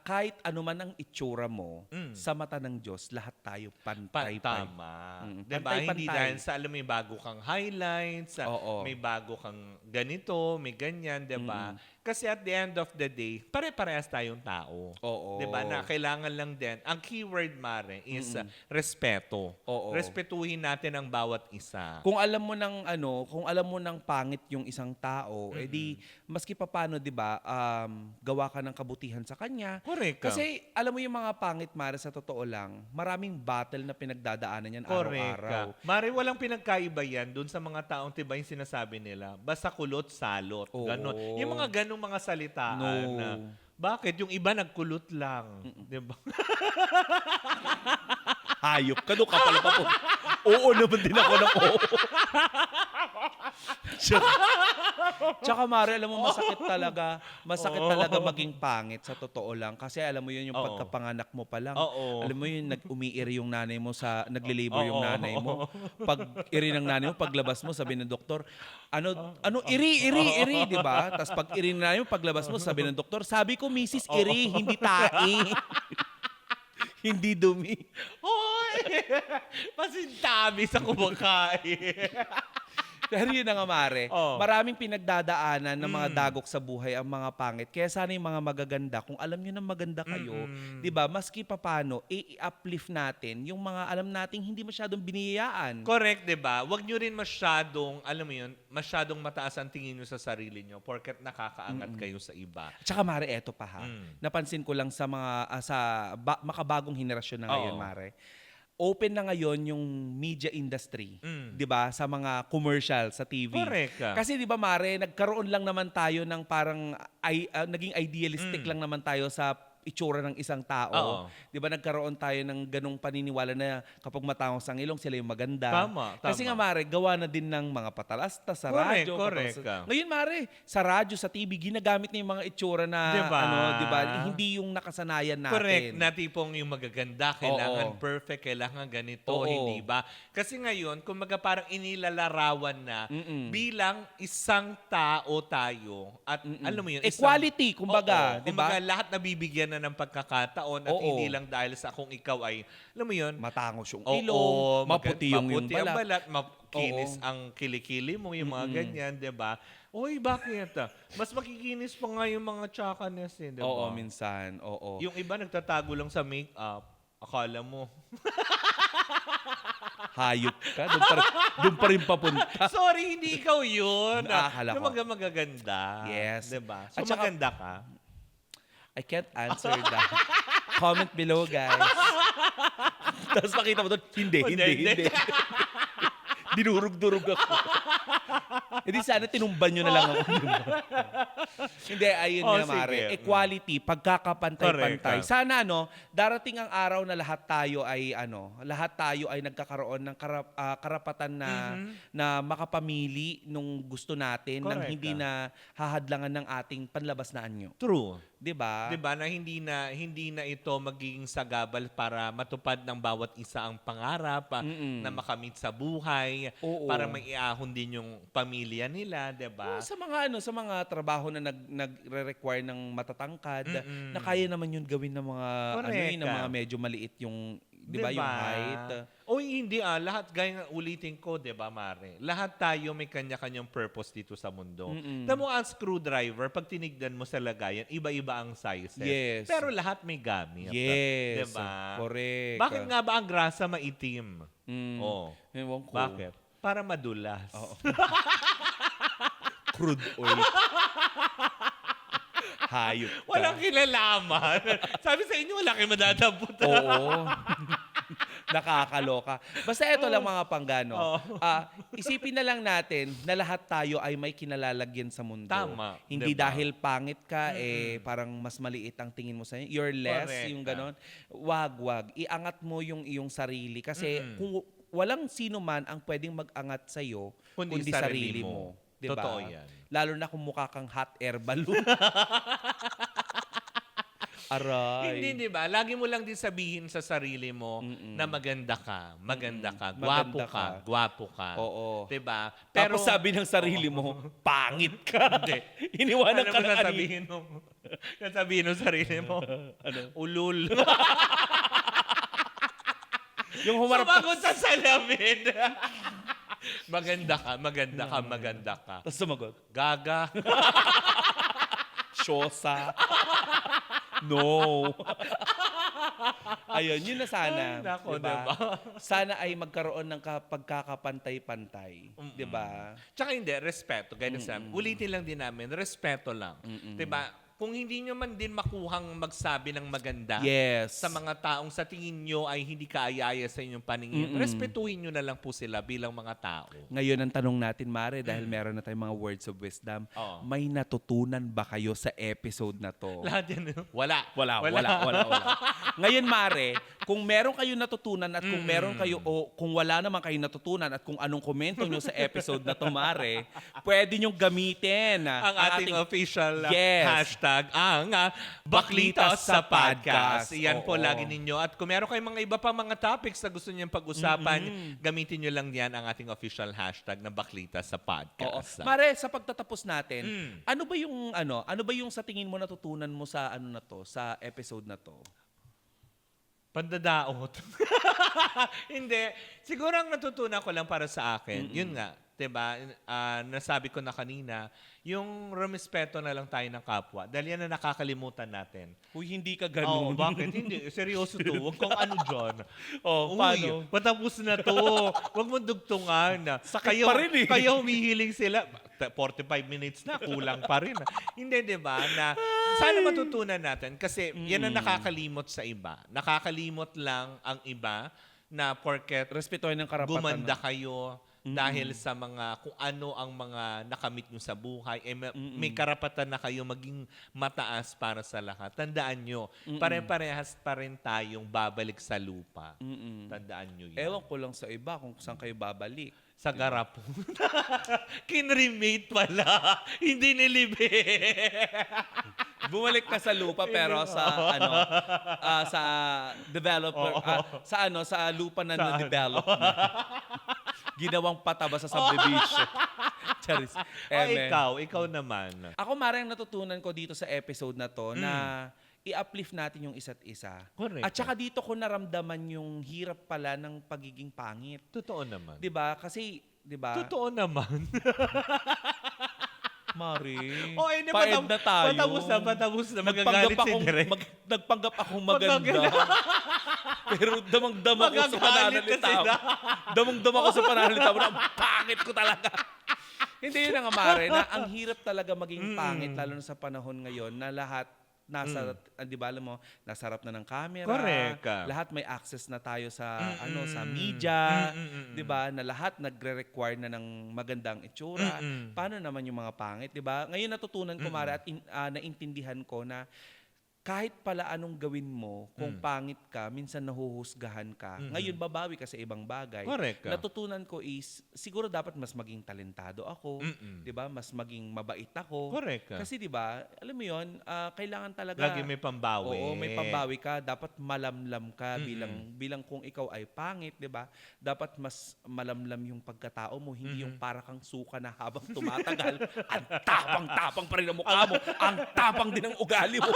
kahit ano man ang itsura mo, sa mata ng Diyos, lahat tayo pantay-pantay. Tama. Diba? Pantay-pantay. Hindi dahil sa, alam mo, may bago kang highlights, Oo. may bago kang ganito, may ganyan, diba? Kasi at the end of the day, pare-parehas tayong tao. Oo. Diba? Na kailangan lang din, ang keyword, Mare, is respeto. Oo. Respetuhin natin ang bawat isa. Kung alam mo ng pangit yung isang tao, edi maski papaano, 'di ba, gawa ka ng kabutihan sa kanya. Correct. Kasi alam mo yung mga pangit, Mare, sa totoo lang, maraming battle na pinagdadaanan yan Correct. araw-araw. Mare, walang pinagkaiba yan dun sa mga taong, diba, yung sinasabi nila, basta kulot, salot. Oo. Ganon. Yung mga ganong mga salitaan No. na, bakit? Yung iba nagkulot lang. Diba? Hayop ka, doon ka pala pa po. Oo naman din ako ng oo. Tsaka, Mare, alam mo, masakit talaga maging pangit sa totoo lang. Kasi alam mo yun, yung Oo. pagkapanganak mo pa lang. Oo. Alam mo yun, umiiri yung nanay mo nagli-labor yung nanay mo. Pag iri ng nanay mo, paglabas mo, sabi ng doktor, iri, di ba? Tapos pag iri ng nanay mo, paglabas mo, sabi ng doktor, sabi ko, Mrs. Iri, hindi tae. Hindi dumi. Hoy! Masintabi sa kumakain. Pero yun na nga, Mare. Oh. Maraming pinagdadaanan ng mga dagok sa buhay ang mga pangit. Kaya sana yung mga magaganda, kung alam nyo na maganda kayo, di ba, maski papano, i-uplift natin yung mga alam nating hindi masyadong biniyayaan. Correct, di ba? Huwag nyo rin masyadong, alam mo yun, masyadong mataas ang tingin nyo sa sarili nyo porket nakakaangat kayo sa iba. Tsaka, Mare, eto pa ha. Napansin ko lang sa mga, makabagong henerasyon na ngayon, Oo. Mare. Open na ngayon yung media industry, 'di ba, sa mga commercial sa TV. Correct. Kasi 'di ba, Mare, nagkaroon lang naman tayo ng parang naging idealistic lang naman tayo sa itsura ng isang tao. Oo. 'Di ba, nagkaroon tayo ng ganung paniniwala na kapag matangos ang ilong, sila yung maganda. Tama. Kasi nga, Mare, gawa na din ng mga patalasta sa Correct, radyo. correct. Ngayon, Mare, sa radyo, sa TV, ginagamit na yung mga itsura na, Diba? 'di ba, hindi yung nakasanayan natin. Correct. Na tipong yung magaganda, kailangan Oo. perfect, kailangan ganito, Oo. hindi ba? Kasi ngayon, kumbaga parang inilalarawan na bilang isang tao tayo at alam mo yun, Equality, kumbaga, Oo, 'di ba? kumbaga lahat nabibigyan na ng pagkakataon at Oo. hindi lang dahil sa kung ikaw ay, alam mo yun, Matangos yung oo, ilong, maputi yung maputi ang balat. balat, makinis ang kilikili mo, yung mga ganyan, di ba? Uy, bakit? Mas makikinis pa nga yung mga tsakanes, eh, di ba? Oo, minsan. Oo. Yung iba nagtatago lang sa makeup. Akala mo. Hayop ka. Doon pa rin papunta. Sorry, hindi ikaw yun. Akala Yung ko. magaganda. Yes. Diba? So At saka- maganda ka. I can't answer that. Comment below, guys. Tapos makita mo doon, hindi. Dinurog-durog ako. Hindi, sana tinumban nyo na lang ako. Hindi, ayun Oh, nga, Mare. sige. Equality, pagkakapantay-pantay. Correct. Sana, darating ang araw na lahat tayo ay nagkakaroon ng karapatan na makapamili nung gusto natin nang Correct, hindi na hahadlangan ng ating panlabas na anyo. True. 'Di ba? 'Di ba na hindi na ito magiging sagabal para matupad ng bawat isa ang pangarap na makamit sa buhay, Oo. para maiahon din yung pamilya nila, 'di ba? Sa mga trabaho na nagre-require ng matatangkad, na kaya naman yun gawin ng mga Correct. ng mga medyo maliit yung 'di ba, yung height. O hindi lahat gaya ng ulitin ko, 'di ba, Mare? Lahat tayo may kanya-kanyang purpose dito sa mundo. Tamo ang screwdriver, pag tinignan mo sa lagayan, iba-iba ang sizes. Yes. Pero lahat may gamit. Yes. 'Di ba? Correct. Bakit nga ba ang grasa maitim? Oh. Ewan ko. Bakit? Para madulas. Crude oil. Hayop ka. Walang kinalaman. Sabi sa inyo, wala kayong madadabot. Oo. Nakakaloka. Basta ito lang, mga panggano. Isipin na lang natin na lahat tayo ay may kinalalagyan sa mundo. Tama, Hindi diba? dahil pangit ka, parang mas maliit ang tingin mo sa inyo. You're less, Correct. yung ganon. Wag. Iangat mo yung iyong sarili. Kasi kung walang sino man ang pwedeng mag-angat sa'yo, Kundi kundi sarili mo. Diba? Totoo yan. Lalo na kung mukha kang hot air balloon. Aray. Hindi, di ba? Lagi mo lang din sabihin sa sarili mo na maganda ka, gwapo Maganda ka, ka. gwapo ka. Oo. Di ba? Tapos sabi ng sarili mo, pangit ka. Iniwanan ano ka mo ng ani. sasabihin mo? Sasabihin ng sarili mo, ulul. Yung humarap ka. Sumagot sa salamin. Maganda ka. Tapos sumagot. Gaga. Shosa. No. Ayun, yun na Ay, sana. nako, diba? diba? Sana ay magkaroon ng pagkakapantay-pantay. Diba? Tsaka hindi, respeto. Gaya na sabi, ulitin lang din namin, respeto lang. Diba? Kung hindi nyo man din makuhang magsabi ng maganda Yes. sa mga taong sa tingin nyo ay hindi kaayaya sa inyong paningin, respetuhin nyo na lang po sila bilang mga tao. Ngayon ang tanong natin, Mare, dahil meron na tayong mga words of wisdom, Oo. may natutunan ba kayo sa episode na to? Lahat yan, wala. Wala. Ngayon, Mare, kung meron kayo natutunan at kung meron kayo o kung wala naman kayo natutunan at kung anong komento nyo sa episode na to, Mare, pwede nyo gamitin Ang ating official Yes. hashtag ang Baklitas sa Podcast. Yan po Oo. lagi ninyo. At kung meron kayong mga iba pang mga topics na gusto niyo pag-usapan, gamitin nyo lang yan ang ating official hashtag na Baklitas sa Oo. Podcast. Mare, sa pagtatapos natin, ano ba yung sa tingin mo natutunan mo sa sa episode na to? Pandadaot. Hindi. Siguro ang natutunan ko lang para sa akin, yun nga, diba, nasabi ko na kanina, yung rumespeto na lang tayo ng kapwa. Dahil yan na nakakalimutan natin. Uy, hindi ka Oo, ganun. bakit? Hindi. Seryoso to. Huwag kang ano dyan. Oh, Uy, paano? patapos na to. Huwag mo dugtungan. Sakit pa rin eh. Kayo humihiling sila. 45 minutes na, kulang pa rin. Hindi, di ba? Na, sana matutunan natin. Kasi yan ang nakakalimot sa iba. Nakakalimot lang ang iba na porket Respetuhin ng karapatan. gumanda kayo dahil sa mga kung ano ang mga nakamit nyo sa buhay, may karapatan na kayo maging mataas para sa lahat. Tandaan nyo, pare-parehas pa rin tayong babalik sa lupa. Tandaan nyo yan. Ewan ko lang sa iba kung saan kayo babalik. Sa garapon. Kinremate pala. Hindi nilibe. Bumalik ka sa lupa pero sa ano sa developer sa lupa na na-develop na. Ginawang pataba sa subdivision. Charis. Ikaw naman. Ako marang natutunan ko dito sa episode na to na i-uplift natin yung isa't isa. Correct. At saka dito ko naramdaman yung hirap pala ng pagiging pangit. Totoo naman. 'Di ba? Kasi 'di ba? Totoo naman. Mari. Hindi, paed na tayo. Patapos na. Magagalit si Direk. Nagpanggap akong maganda. Pero damang-dama ko sa Magagalit pananalita kasi mo. Damang-dama ko sa pananalita mo na ang pangit ko talaga. Hindi yun nga, Mare, na ang hirap talaga maging pangit, lalo na sa panahon ngayon na lahat nasa, di ba alam mo, nasa harap na ng camera. Correct. Lahat may access na tayo sa sa media, di ba? Na lahat nagre-require na ng magandang itsura. Paano naman yung mga pangit, di ba? Ngayon natutunan ko, Mara, at naintindihan ko na kahit pala anong gawin mo, kung pangit ka, minsan nahuhusgahan ka. Ngayon, babawi ka sa ibang bagay. Correct. Natutunan ko is, siguro dapat mas maging talentado ako, di ba? Mas maging mabait ako. Correct. Kasi di ba, alam mo yun, kailangan talaga... Lagi may pambawi. Oo, may pambawi ka. Dapat malamlam ka bilang kung ikaw ay pangit, di ba? Dapat mas malamlam yung pagkatao mo, hindi yung para kang suka na habang tumatagal. Ang tapang-tapang pa rin ang mukha mo. Ang tapang din ang ugali mo.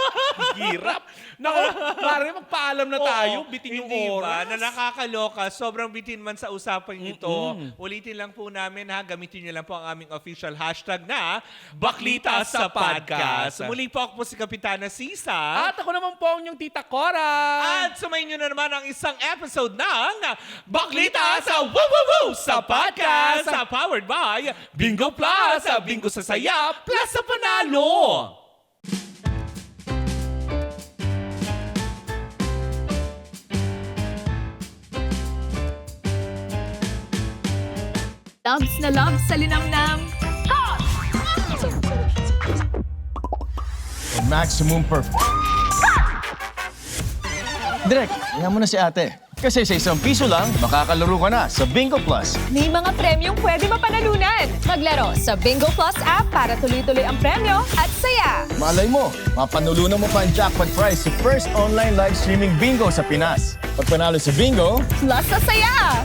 Hirap. Naku, pare, magpaalam na tayo. Bitin yung Hindi ba? oras. Na nakakaloka. Sobrang bitin man sa usapang ito. Ulitin lang po namin ha. Gamitin niyo lang po ang aming official hashtag na Baklita sa Podcast. Muli po ako po si Kapitana Sisa. At ako naman po ang inyong Tita Cora. At sumayin nyo na naman ang isang episode ng Baklita sa Woo Woo Woo sa Podcast. Powered by Bingo Plus. Bingo sa saya, plus sa panalo. Loves na loves sa linamnam. Maximum perfect. Direk, tingnan mo na si ate. Kasi sa ₱1 lang, makakalaro ka na sa Bingo Plus. May mga premyong pwede mapanalunan. Maglaro sa Bingo Plus app para tuloy-tuloy ang premyo at saya. Malay mo, mapanulunan mo pa ang jackpot prize sa first online live streaming bingo sa Pinas. Pag panalo sa bingo, Plus sa saya!